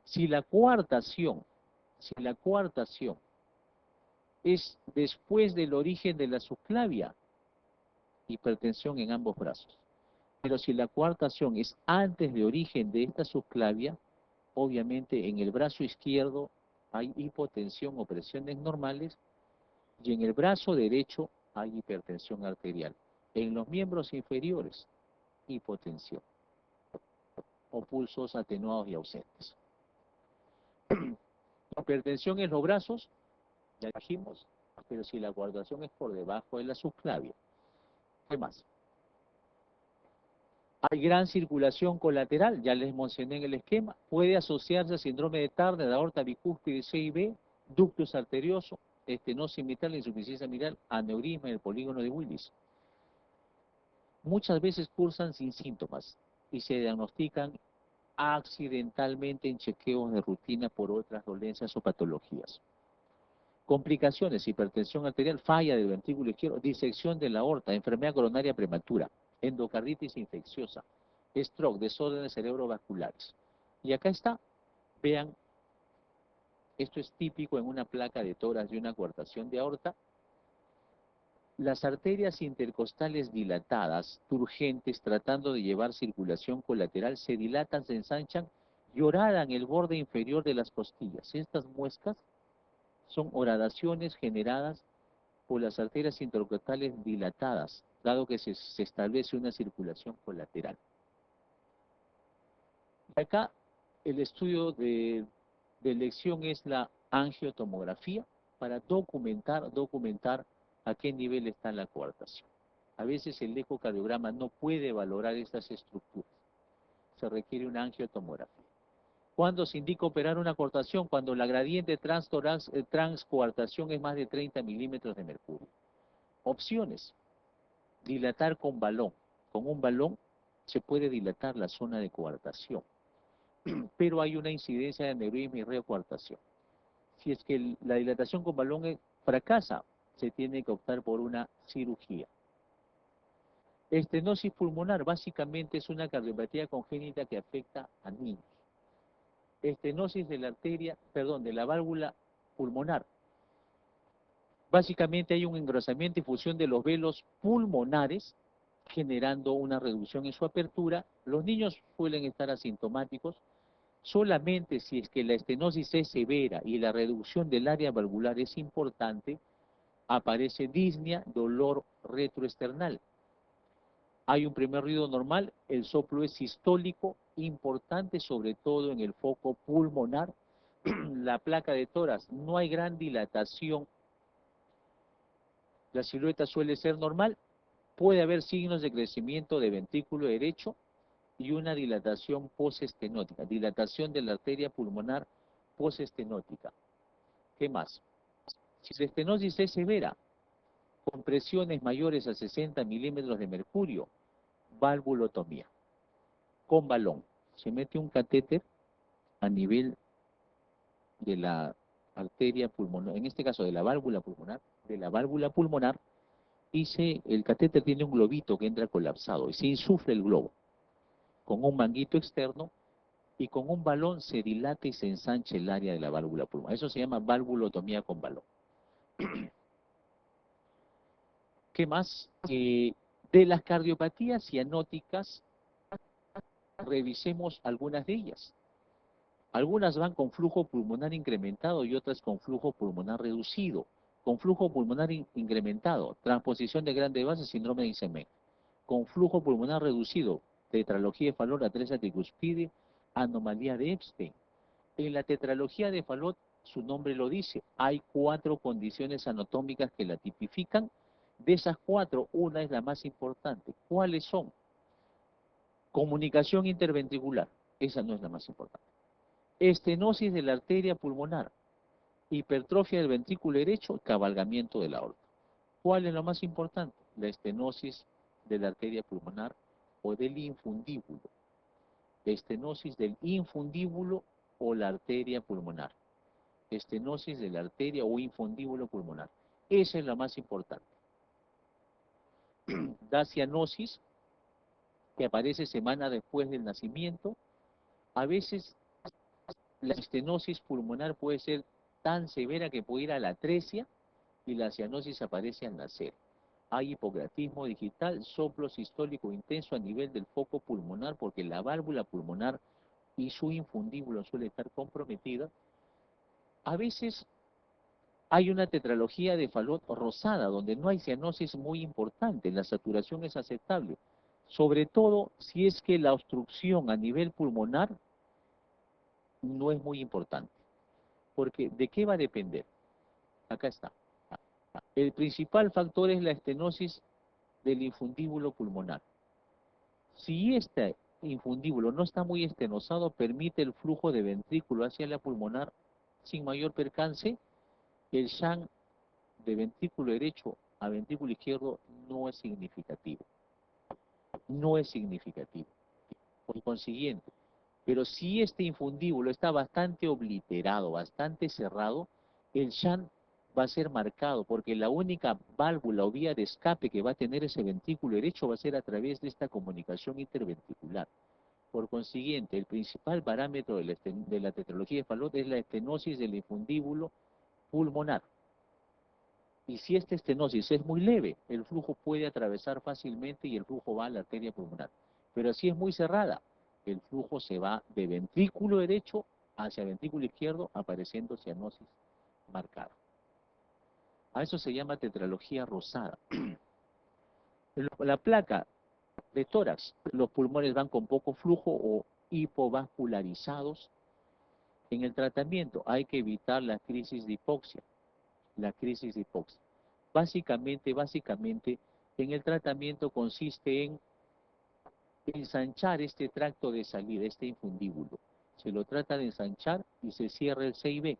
Si la coartación es después del origen de la subclavia, hipertensión en ambos brazos. Pero si la coartación es antes de origen de esta subclavia, obviamente en el brazo izquierdo hay hipotensión o presiones normales y en el brazo derecho hay hipertensión arterial. En los miembros inferiores, hipotensión o pulsos atenuados y ausentes. Hipertensión en los brazos, ya dijimos, pero si la coartación es por debajo de la subclavia. ¿Qué más? Hay gran circulación colateral, ya les mencioné en el esquema, puede asociarse a síndrome de Turner, de aorta bicúspide C y B, ductus arterioso, estenosis mitral, insuficiencia mitral, aneurisma en el polígono de Willis. Muchas veces cursan sin síntomas y se diagnostican accidentalmente en chequeos de rutina por otras dolencias o patologías. Complicaciones: hipertensión arterial, falla del ventrículo izquierdo, disección de la aorta, enfermedad coronaria prematura, endocarditis infecciosa, stroke, desórdenes cerebrovasculares. Y acá está, vean, esto es típico en una placa de tórax y una coartación de aorta. Las arterias intercostales dilatadas, turgentes, tratando de llevar circulación colateral, se dilatan, se ensanchan y horadan el borde inferior de las costillas. Estas muescas son horadaciones generadas por las arterias intercostales dilatadas, dado que se establece una circulación colateral. Acá el estudio de elección es la angiotomografía para documentar a qué nivel está la coartación. A veces el ecocardiograma no puede valorar estas estructuras. Se requiere una angiotomografía. ¿Cuándo se indica operar una coartación? Cuando la gradiente transcoartación es más de 30 milímetros de mercurio. Opciones: dilatar con balón. Con un balón se puede dilatar la zona de coartación, pero hay una incidencia de aneurisma y recoartación. Si es que la dilatación con balón fracasa, se tiene que optar por una cirugía. Estenosis pulmonar básicamente es una cardiopatía congénita que afecta a niños. Estenosis de la de la válvula pulmonar. Básicamente hay un engrosamiento y fusión de los velos pulmonares, generando una reducción en su apertura. Los niños suelen estar asintomáticos. Solamente si es que la estenosis es severa y la reducción del área valvular es importante, aparece disnea, dolor retroesternal. Hay un primer ruido normal, el soplo es sistólico, importante sobre todo en el foco pulmonar. La placa de tórax, no hay gran dilatación, la silueta suele ser normal, puede haber signos de crecimiento de ventrículo derecho y una dilatación postestenótica, dilatación de la arteria pulmonar postestenótica. ¿Qué más? Si la estenosis es severa, con presiones mayores a 60 milímetros de mercurio, valvulotomía con balón. Se mete un catéter a nivel de la arteria pulmonar, en este caso de la válvula pulmonar, y el catéter tiene un globito que entra colapsado y se insufla el globo con un manguito externo y con un balón se dilata y se ensancha el área de la válvula pulmonar. Eso se llama valvulotomía con balón. ¿Qué más? De las cardiopatías cianóticas, revisemos algunas de ellas. Algunas van con flujo pulmonar incrementado y otras con flujo pulmonar reducido. Con flujo pulmonar incrementado, transposición de grande base, síndrome de Eisenmenger. Con flujo pulmonar reducido, tetralogía de Fallot, atresia tricuspide, anomalía de Epstein. En la tetralogía de Fallot, su nombre lo dice, hay 4 condiciones anatómicas que la tipifican. De esas 4, una es la más importante. ¿Cuáles son? Comunicación interventricular, esa no es la más importante. Estenosis de la arteria pulmonar, hipertrofia del ventrículo derecho, cabalgamiento de la aorta. ¿Cuál es lo más importante? La estenosis de la arteria pulmonar o del infundíbulo. Estenosis del infundíbulo o la arteria pulmonar. Estenosis de la arteria o infundíbulo pulmonar. Esa es la más importante. Da cianosis, que aparece semana después del nacimiento. A veces la estenosis pulmonar puede ser tan severa que puede ir a la atresia y la cianosis aparece al nacer. Hay hipocratismo digital, soplo sistólico intenso a nivel del foco pulmonar porque la válvula pulmonar y su infundíbulo suele estar comprometida. A veces hay una tetralogía de Fallot rosada donde no hay cianosis muy importante, la saturación es aceptable. Sobre todo si es que la obstrucción a nivel pulmonar no es muy importante. Porque ¿de qué va a depender? Acá está. El principal factor es la estenosis del infundíbulo pulmonar. Si este infundíbulo no está muy estenosado, permite el flujo de ventrículo hacia la pulmonar sin mayor percance, el shunt de ventrículo derecho a ventrículo izquierdo no es significativo. No es significativo. Por consiguiente, pero si este infundíbulo está bastante obliterado, bastante cerrado, el shunt va a ser marcado, porque la única válvula o vía de escape que va a tener ese ventrículo derecho va a ser a través de esta comunicación interventricular. Por consiguiente, el principal parámetro de la tetralogía de Fallot es la estenosis del infundíbulo pulmonar. Y si esta estenosis es muy leve, el flujo puede atravesar fácilmente y el flujo va a la arteria pulmonar. Pero si es muy cerrada, el flujo se va de ventrículo derecho hacia ventrículo izquierdo, apareciendo cianosis marcada. A eso se llama tetralogía rosada. La placa de tórax, los pulmones van con poco flujo o hipovascularizados. En el tratamiento hay que evitar la crisis de hipoxia. La crisis de hipoxia. Básicamente, en el tratamiento consiste en ensanchar este tracto de salida, este infundíbulo. Se lo trata de ensanchar y se cierra el CIB.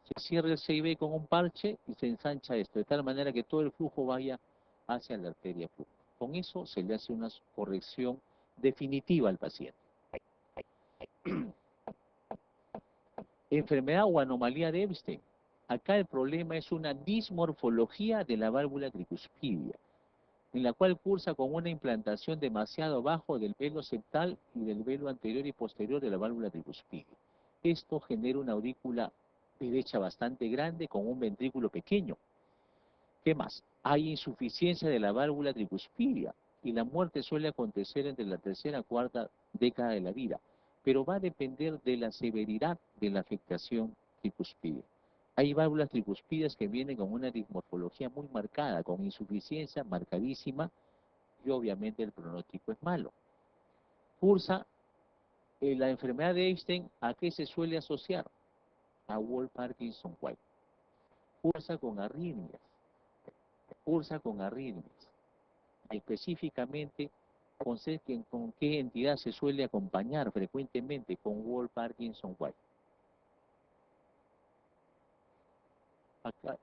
Se cierra el CIB con un parche y se ensancha esto, de tal manera que todo el flujo vaya hacia la arteria pulmonar. Con eso se le hace una corrección definitiva al paciente. Enfermedad o anomalía de Epstein. Acá el problema es una dismorfología de la válvula tricuspidia, en la cual cursa con una implantación demasiado bajo del velo septal y del velo anterior y posterior de la válvula tricuspidia. Esto genera una aurícula derecha bastante grande con un ventrículo pequeño. ¿Qué más? Hay insuficiencia de la válvula tricuspidia y la muerte suele acontecer entre la tercera y cuarta década de la vida, pero va a depender de la severidad de la afectación tricuspidia. Hay válvulas tricuspidias que vienen con una dismorfología muy marcada, con insuficiencia marcadísima, y obviamente el pronóstico es malo. Cursa la enfermedad de Epstein, ¿a qué se suele asociar? A Wolff-Parkinson-White. Cursa con arritmias. Cursa con arritmias. Específicamente, con qué entidad se suele acompañar frecuentemente con Wolff-Parkinson-White.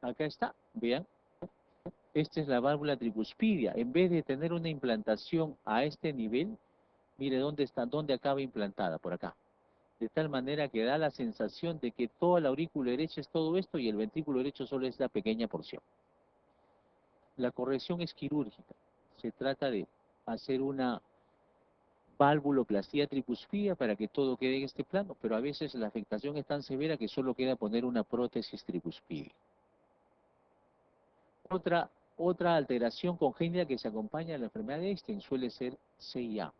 Acá está, vean. Esta es la válvula tricuspidia. En vez de tener una implantación a este nivel, mire dónde está, dónde acaba implantada, por acá. De tal manera que da la sensación de que toda la aurícula derecha es todo esto y el ventrículo derecho solo es la pequeña porción. La corrección es quirúrgica. Se trata de hacer una valvuloplastía tricuspida para que todo quede en este plano, pero a veces la afectación es tan severa que solo queda poner una prótesis tricuspidia. Otra alteración congénita que se acompaña a la enfermedad de Einstein suele ser CIA.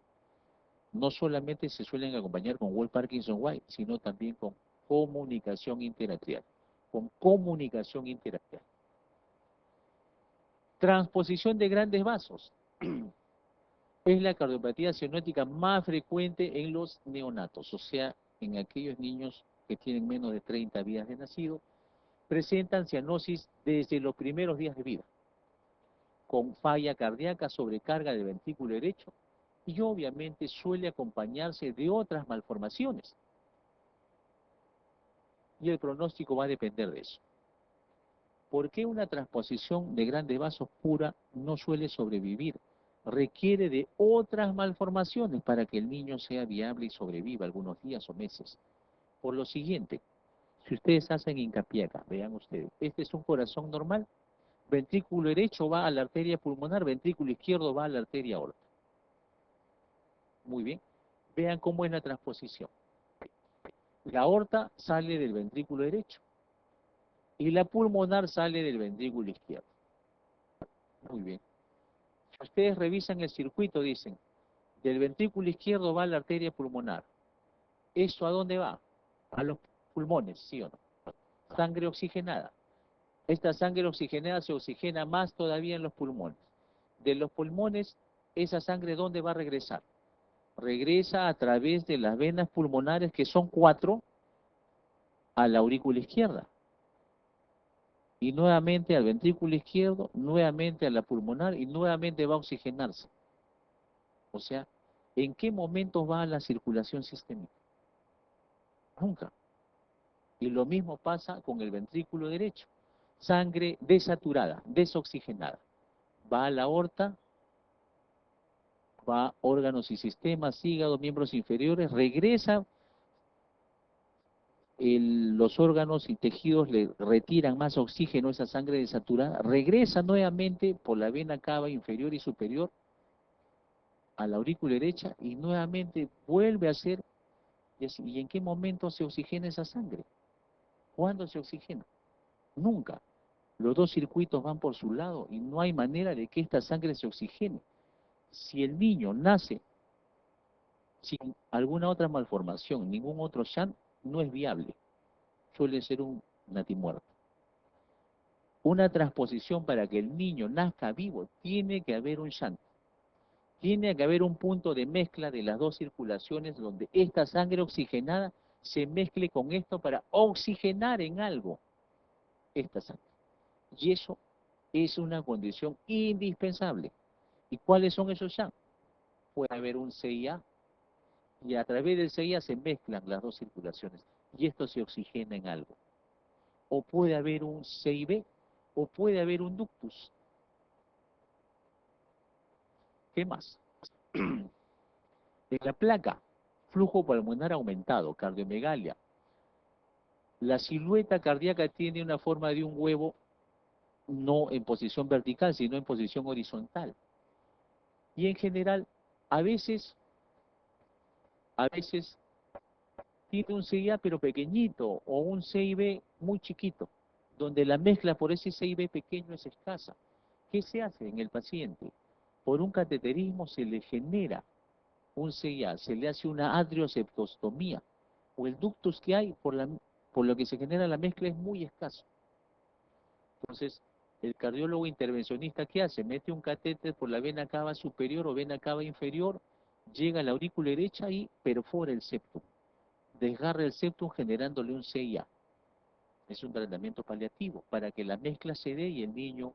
No solamente se suelen acompañar con Wolff-Parkinson-White, sino también con comunicación interatrial. Con comunicación interatrial. Transposición de grandes vasos. Es la cardiopatía cianótica más frecuente en los neonatos, o sea, en aquellos niños que tienen menos de 30 días de nacido, presentan cianosis desde los primeros días de vida, con falla cardíaca, sobrecarga del ventrículo derecho, y obviamente suele acompañarse de otras malformaciones. Y el pronóstico va a depender de eso. ¿Por qué una transposición de grandes vasos pura no suele sobrevivir? Requiere de otras malformaciones para que el niño sea viable y sobreviva algunos días o meses. Por lo siguiente, si ustedes hacen hincapié acá, vean ustedes, este es un corazón normal, ventrículo derecho va a la arteria pulmonar, ventrículo izquierdo va a la arteria aorta. Muy bien, vean cómo es la transposición. La aorta sale del ventrículo derecho y la pulmonar sale del ventrículo izquierdo. Muy bien. Si ustedes revisan el circuito, dicen, del ventrículo izquierdo va a la arteria pulmonar. ¿Eso a dónde va? A los pulmones, ¿sí o no? Sangre oxigenada. Esta sangre oxigenada se oxigena más todavía en los pulmones. De los pulmones, esa sangre ¿dónde va a regresar? Regresa a través de las venas pulmonares, que son 4, a la aurícula izquierda. Y nuevamente al ventrículo izquierdo, nuevamente a la pulmonar y nuevamente va a oxigenarse. O sea, ¿en qué momentos va a la circulación sistémica? Nunca. Y lo mismo pasa con el ventrículo derecho. Sangre desaturada, desoxigenada. Va a la aorta, va a órganos y sistemas, hígado, miembros inferiores, regresa, los órganos y tejidos le retiran más oxígeno a esa sangre desaturada, regresa nuevamente por la vena cava inferior y superior a la aurícula derecha y nuevamente vuelve a hacer. ¿Y en qué momento se oxigena esa sangre? ¿Cuándo se oxigena? Nunca. Los dos circuitos van por su lado y no hay manera de que esta sangre se oxigene. Si el niño nace sin alguna otra malformación, ningún otro shunt, no es viable. Suele ser un natimuerto. Una transposición para que el niño nazca vivo, tiene que haber un shunt. Tiene que haber un punto de mezcla de las dos circulaciones donde esta sangre oxigenada se mezcle con esto para oxigenar en algo esta sangre. Y eso es una condición indispensable. ¿Y cuáles son esos shunts? Puede haber un CIA y a través del CIA se mezclan las dos circulaciones y esto se oxigena en algo. O puede haber un CIB o puede haber un ductus. ¿Qué más? En la placa, flujo pulmonar aumentado, cardiomegalia. La silueta cardíaca tiene una forma de un huevo, no en posición vertical, sino en posición horizontal. Y en general, a veces tiene un CIA pero pequeñito o un CIB muy chiquito, donde la mezcla por ese CIB pequeño es escasa. ¿Qué se hace en el paciente? Por un cateterismo se le genera un CIA, se le hace una atrioseptostomía, o el ductus que hay por lo que se genera la mezcla es muy escaso. Entonces, el cardiólogo intervencionista, ¿qué hace? Mete un catéter por la vena cava superior o vena cava inferior, llega a la aurícula derecha y perfora el septum. Desgarra el septum generándole un CIA. Es un tratamiento paliativo para que la mezcla se dé y el niño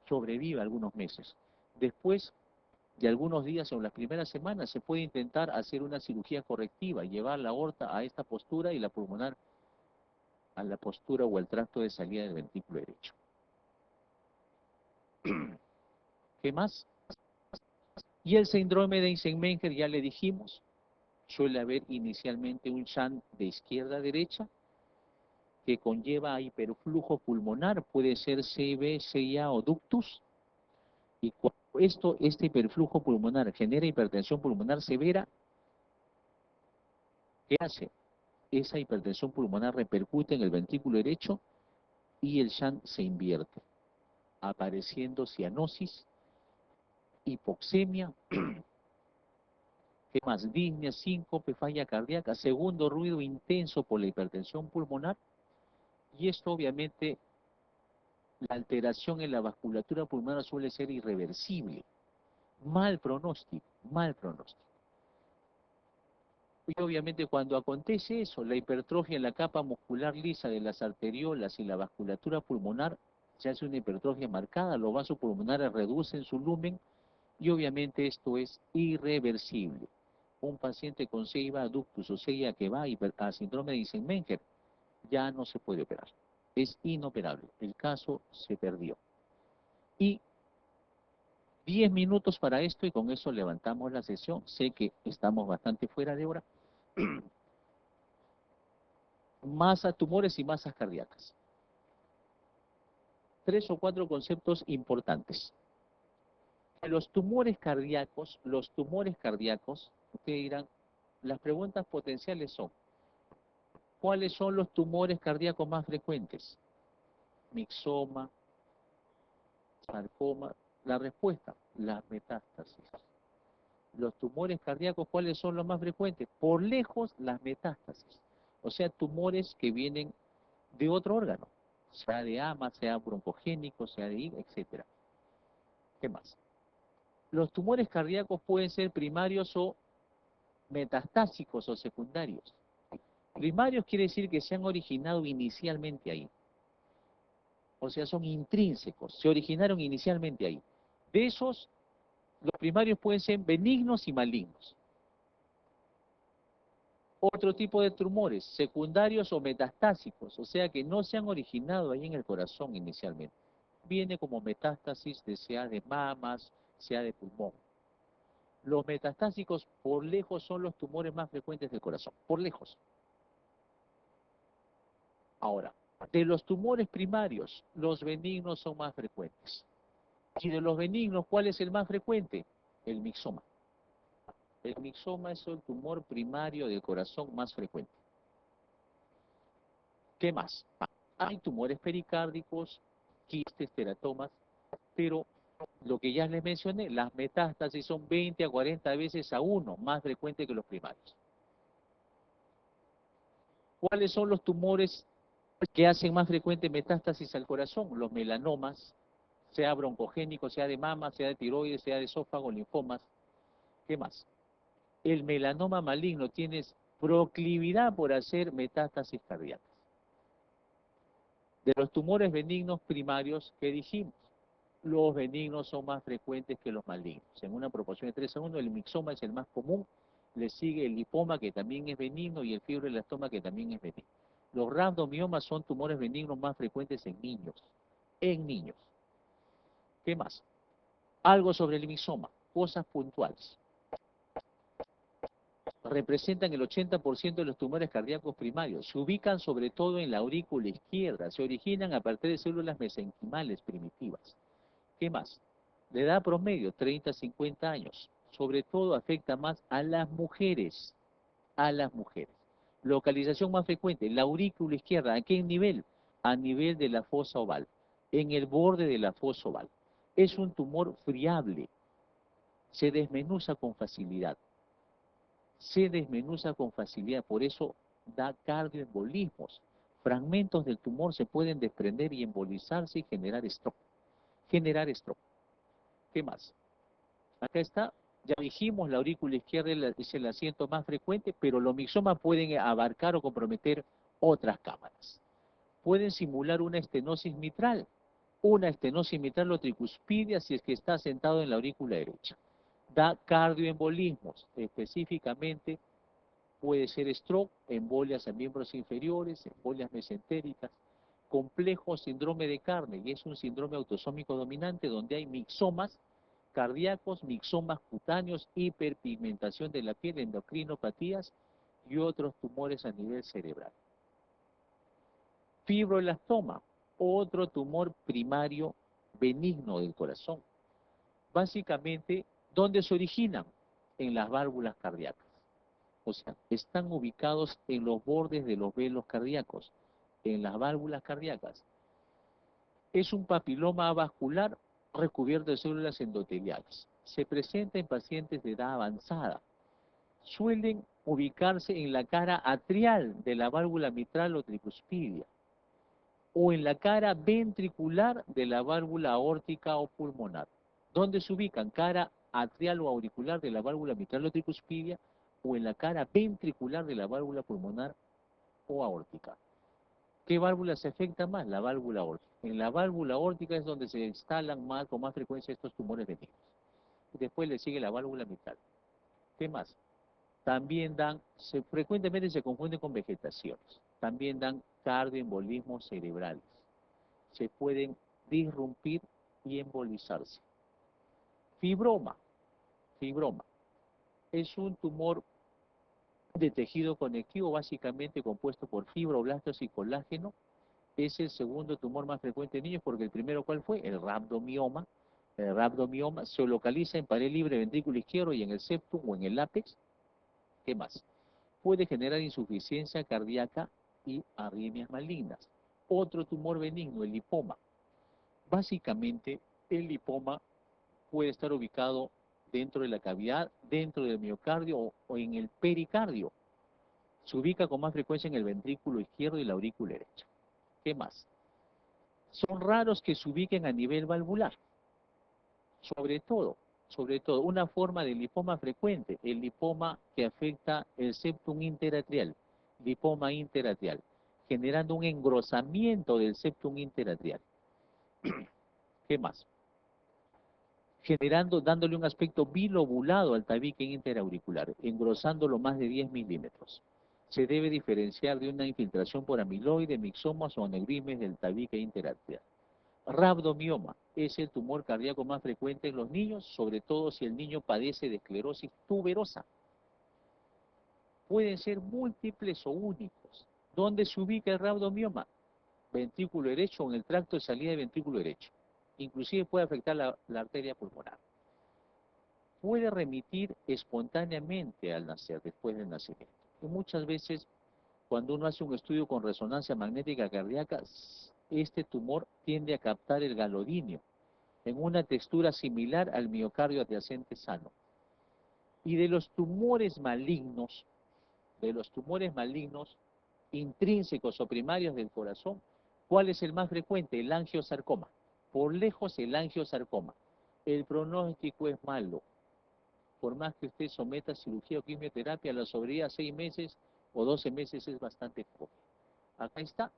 sobreviva algunos meses. Después de algunos días o en las primeras semanas se puede intentar hacer una cirugía correctiva, llevar la aorta a esta postura y la pulmonar a la postura o el tracto de salida del ventrículo derecho. ¿Qué más? Y el síndrome de Eisenmenger, ya le dijimos, suele haber inicialmente un shunt de izquierda a derecha que conlleva a hiperflujo pulmonar, puede ser CB, CIA o ductus, y cuando este hiperflujo pulmonar genera hipertensión pulmonar severa, ¿qué hace? Esa hipertensión pulmonar repercute en el ventrículo derecho y el shunt se invierte, apareciendo cianosis, hipoxemia, ¿qué más? Disnea, síncope, falla cardíaca, segundo ruido intenso por la hipertensión pulmonar, y esto obviamente, la alteración en la vasculatura pulmonar suele ser irreversible. Mal pronóstico, mal pronóstico. Y obviamente cuando acontece eso, la hipertrofia en la capa muscular lisa de las arteriolas y la vasculatura pulmonar, se hace una hipertrofia marcada, los vasos pulmonares reducen su lumen y obviamente esto es irreversible. Un paciente con CIVA ductus o CIA que va a síndrome de Eisenmenger ya no se puede operar. Es inoperable. El caso se perdió. Y 10 minutos para esto y con eso levantamos la sesión. Sé que estamos bastante fuera de hora. Masas, tumores y masas cardíacas. 3 o 4 conceptos importantes. Los tumores cardíacos, ustedes dirán, las preguntas potenciales son, ¿cuáles son los tumores cardíacos más frecuentes? Mixoma, sarcoma. La respuesta, las metástasis. Los tumores cardíacos, ¿cuáles son los más frecuentes? Por lejos, las metástasis. O sea, tumores que vienen de otro órgano, sea de ama, sea broncogénico, sea de hígado, etc. ¿Qué más? Los tumores cardíacos pueden ser primarios o metastásicos o secundarios. Primarios quiere decir que se han originado inicialmente ahí. O sea, son intrínsecos, se originaron inicialmente ahí. De esos, los primarios pueden ser benignos y malignos. Otro tipo de tumores, secundarios o metastásicos, o sea que no se han originado ahí en el corazón inicialmente. Viene como metástasis, sea de mamas, sea de pulmón. Los metastásicos por lejos son los tumores más frecuentes del corazón, por lejos. Ahora, de los tumores primarios, los benignos son más frecuentes. Y de los benignos, ¿cuál es el más frecuente? El mixoma. El mixoma es el tumor primario del corazón más frecuente. ¿Qué más? Hay tumores pericárdicos, quistes, teratomas, pero lo que ya les mencioné, las metástasis son 20 a 40 veces a uno más frecuentes que los primarios. ¿Cuáles son los tumores que hacen más frecuente metástasis al corazón? Los melanomas, sea broncogénico, sea de mama, sea de tiroides, sea de esófago, linfomas. ¿Qué más? El melanoma maligno tiene proclividad por hacer metástasis cardíacas. De los tumores benignos primarios, ¿qué dijimos? Los benignos son más frecuentes que los malignos. En una proporción de 3 a 1, el mixoma es el más común, le sigue el lipoma, que también es benigno, y el fibroelastoma, que también es benigno. Los rhabdomiomas son tumores benignos más frecuentes en niños. En niños. ¿Qué más? Algo sobre el mixoma, cosas puntuales. Representan el 80% de los tumores cardíacos primarios. Se ubican sobre todo en la aurícula izquierda. Se originan a partir de células mesenquimales primitivas. ¿Qué más? La edad promedio, 30 a 50 años. Sobre todo afecta más a las mujeres. A las mujeres. Localización más frecuente, la aurícula izquierda. ¿A qué nivel? A nivel de la fosa oval. En el borde de la fosa oval. Es un tumor friable. Se desmenuza con facilidad. Se desmenuza con facilidad. Por eso da cardioembolismos. Fragmentos del tumor se pueden desprender y embolizarse y generar stroke. Generar stroke. ¿Qué más? Acá está, ya dijimos, la aurícula izquierda es el asiento más frecuente, pero los mixomas pueden abarcar o comprometer otras cámaras. Pueden simular una estenosis mitral o tricuspidia si es que está sentado en la aurícula derecha. Da cardioembolismos, específicamente puede ser stroke, embolias a miembros inferiores, embolias mesentéricas. complejo síndrome de carne, y es un síndrome autosómico dominante donde hay mixomas cardíacos, mixomas cutáneos, hiperpigmentación de la piel, endocrinopatías y otros tumores a nivel cerebral. Fibroelastoma, otro tumor primario benigno del corazón. Básicamente, ¿dónde se originan? En las válvulas cardíacas. O sea, están ubicados en los bordes de los velos cardíacos, en las válvulas cardíacas. Es un papiloma vascular recubierto de células endoteliales. Se presenta en pacientes de edad avanzada. Suelen ubicarse en la cara atrial de la válvula mitral o tricuspidia, o en la cara ventricular de la válvula aórtica o pulmonar. ¿Dónde se ubican? Cara atrial o auricular de la válvula mitral o tricuspidia, o en la cara ventricular de la válvula pulmonar o aórtica. ¿Qué válvula se afecta más? La válvula aórtica. En la válvula aórtica es donde se instalan más, con más frecuencia estos tumores benignos. Después le sigue la válvula mitral. ¿Qué más? También frecuentemente se confunden con vegetaciones. También dan cardioembolismos cerebrales. Se pueden disrumpir y embolizarse. Fibroma. Fibroma. Es un tumor de tejido conectivo básicamente compuesto por fibroblastos y colágeno. Es el segundo tumor más frecuente en niños porque el primero, ¿cuál fue? El rhabdomioma. El rhabdomioma se localiza en pared libre ventrículo izquierdo y en el septum o en el ápex. ¿Qué más? Puede generar insuficiencia cardíaca y arritmias malignas. Otro tumor benigno, el lipoma. Básicamente, el lipoma puede estar ubicado dentro de la cavidad, dentro del miocardio o en el pericardio. Se ubica con más frecuencia en el ventrículo izquierdo y la aurícula derecha. ¿Qué más? Son raros que se ubiquen a nivel valvular. Sobre todo, una forma de lipoma frecuente, el lipoma que afecta el septum interatrial, lipoma interatrial, generando un engrosamiento del septum interatrial. ¿Qué más? Dándole un aspecto bilobulado al tabique interauricular, engrosándolo más de 10 milímetros. Se debe diferenciar de una infiltración por amiloide, mixomas o aneurismas del tabique interatrial. Rhabdomioma es el tumor cardíaco más frecuente en los niños, sobre todo si el niño padece de esclerosis tuberosa. Pueden ser múltiples o únicos. ¿Dónde se ubica el rhabdomioma? Ventrículo derecho o en el tracto de salida del ventrículo derecho. Inclusive puede afectar la arteria pulmonar. Puede remitir espontáneamente al nacer, después del nacimiento. Y muchas veces, cuando uno hace un estudio con resonancia magnética cardíaca, este tumor tiende a captar el galodinio en una textura similar al miocardio adyacente sano. Y de los tumores malignos intrínsecos o primarios del corazón, ¿cuál es el más frecuente? El angiosarcoma. Por lejos el angiosarcoma. El pronóstico es malo. Por más que usted someta cirugía o quimioterapia, la sobrevida 6 meses o 12 meses es bastante poco. Acá está.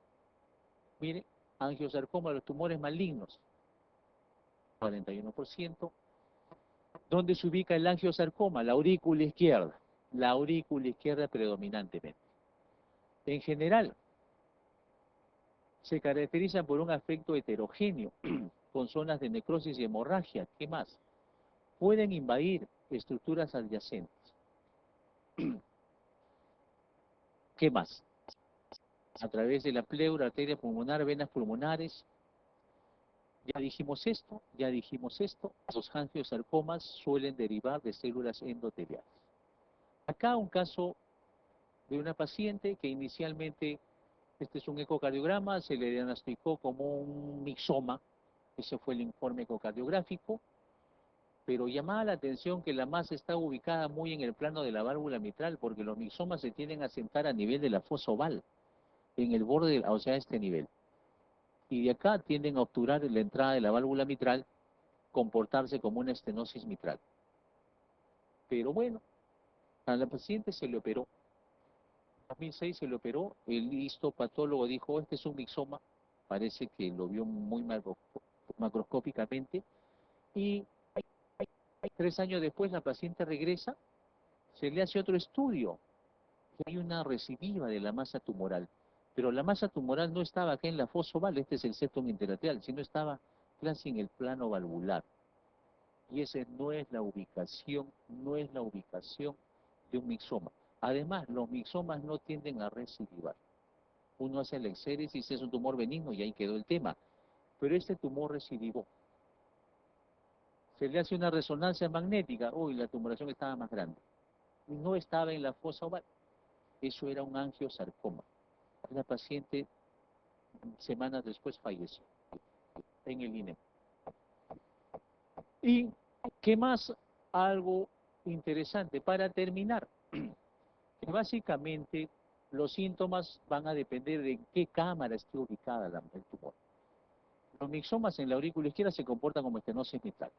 Mire, angiosarcoma, los tumores malignos. 41%. ¿Dónde se ubica el angiosarcoma? La aurícula izquierda. La aurícula izquierda predominantemente. En general, se caracterizan por un aspecto heterogéneo, con zonas de necrosis y hemorragia. ¿Qué más? Pueden invadir estructuras adyacentes. ¿Qué más? A través de la pleura, arteria pulmonar, venas pulmonares. Ya dijimos esto. Los angiosarcomas suelen derivar de células endoteliales. Acá un caso de una paciente que inicialmente, este es un ecocardiograma, se le diagnosticó como un mixoma, ese fue el informe ecocardiográfico, pero llamaba la atención que la masa está ubicada muy en el plano de la válvula mitral, porque los mixomas se tienden a sentar a nivel de la fosa oval, en el borde, o sea, a este nivel. Y de acá tienden a obturar la entrada de la válvula mitral, comportarse como una estenosis mitral. Pero bueno, a la paciente se le operó. En 2006 se le operó, el histopatólogo dijo, este es un mixoma, parece que lo vio muy macroscópicamente, y 3 años después la paciente regresa, se le hace otro estudio, y hay una recidiva de la masa tumoral. Pero la masa tumoral no estaba acá en la fosa oval, este es el septum interlateral, sino estaba casi en el plano valvular. Y esa no es la ubicación, no es la ubicación de un mixoma. Además, los mixomas no tienden a recidivar. Uno hace la exéresis, es un tumor benigno y ahí quedó el tema. Pero este tumor recidivó. Se le hace una resonancia magnética, uy, la tumoración estaba más grande. Y no estaba en la fosa oval. Eso era un angiosarcoma. La paciente semanas después falleció en el INEM. ¿Y qué más? Algo interesante para terminar, que básicamente los síntomas van a depender de en qué cámara esté ubicada el tumor. Los mixomas en la aurícula izquierda se comportan como estenosis mitral.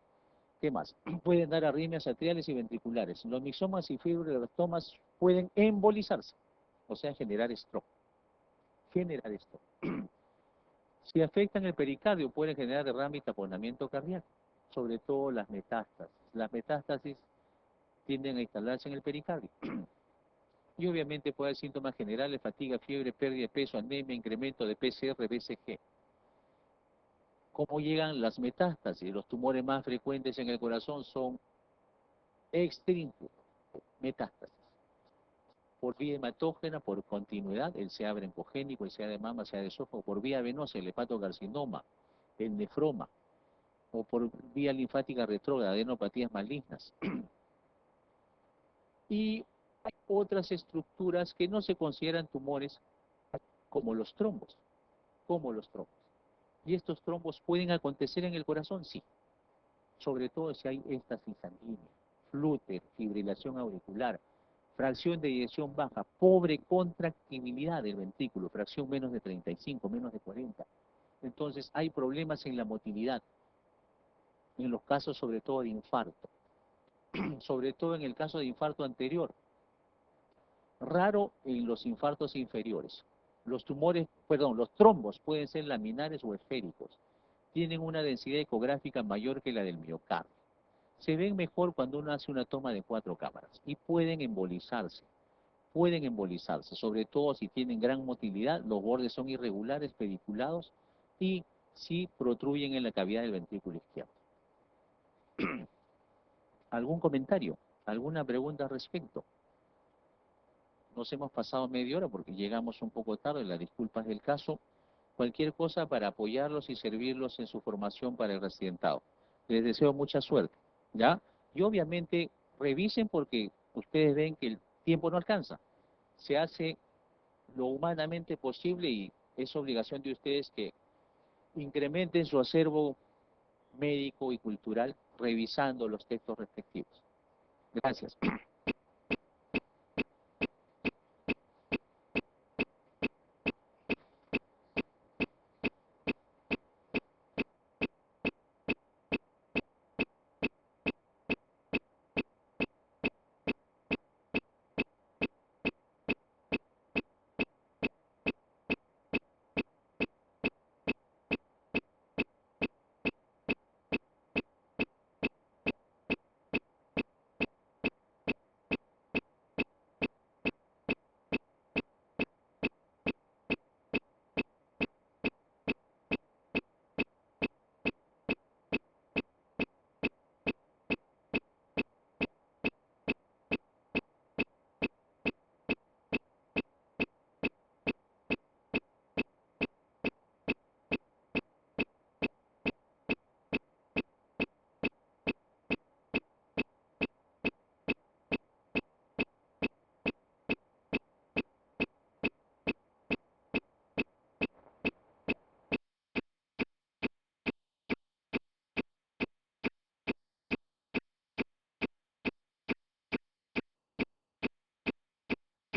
¿Qué más? Pueden dar arritmias atriales y ventriculares. Los mixomas y fibroblastomas pueden embolizarse, o sea, generar stroke. Si afectan el pericardio, pueden generar derrame y taponamiento cardíaco, sobre todo las metástasis. Las metástasis tienden a instalarse en el pericardio. Y obviamente puede haber síntomas generales, fatiga, fiebre, pérdida de peso, anemia, incremento de PCR, BCG. ¿Cómo llegan las metástasis? Los tumores más frecuentes en el corazón son extrínseos, metástasis. Por vía hematógena, por continuidad, el CA broncogénico, el CA de mama, el CA de esófago, por vía venosa, el hepatocarcinoma, el nefroma, o por vía linfática retrógrada, adenopatías malignas. Y hay otras estructuras que no se consideran tumores, como los trombos, ¿Y estos trombos pueden acontecer en el corazón? Sí, sobre todo si hay éstasis sanguínea, flúter, fibrilación auricular, fracción de eyección baja, pobre contractibilidad del ventrículo, fracción menos de 35, menos de 40. Entonces hay problemas en la motilidad, en los casos sobre todo de infarto, sobre todo en el caso de infarto anterior, raro en los infartos inferiores. Los trombos pueden ser laminares o esféricos. Tienen una densidad ecográfica mayor que la del miocardio. Se ven mejor cuando uno hace una toma de 4 cámaras y pueden embolizarse, sobre todo si tienen gran motilidad, los bordes son irregulares, pediculados y si protruyen en la cavidad del ventrículo izquierdo. ¿Algún comentario? ¿Alguna pregunta al respecto? Nos hemos pasado media hora porque llegamos un poco tarde, las disculpas del caso. Cualquier cosa para apoyarlos y servirlos en su formación para el residentado. Les deseo mucha suerte, ¿ya? Y obviamente revisen porque ustedes ven que el tiempo no alcanza. Se hace lo humanamente posible y es obligación de ustedes que incrementen su acervo médico y cultural revisando los textos respectivos. Gracias.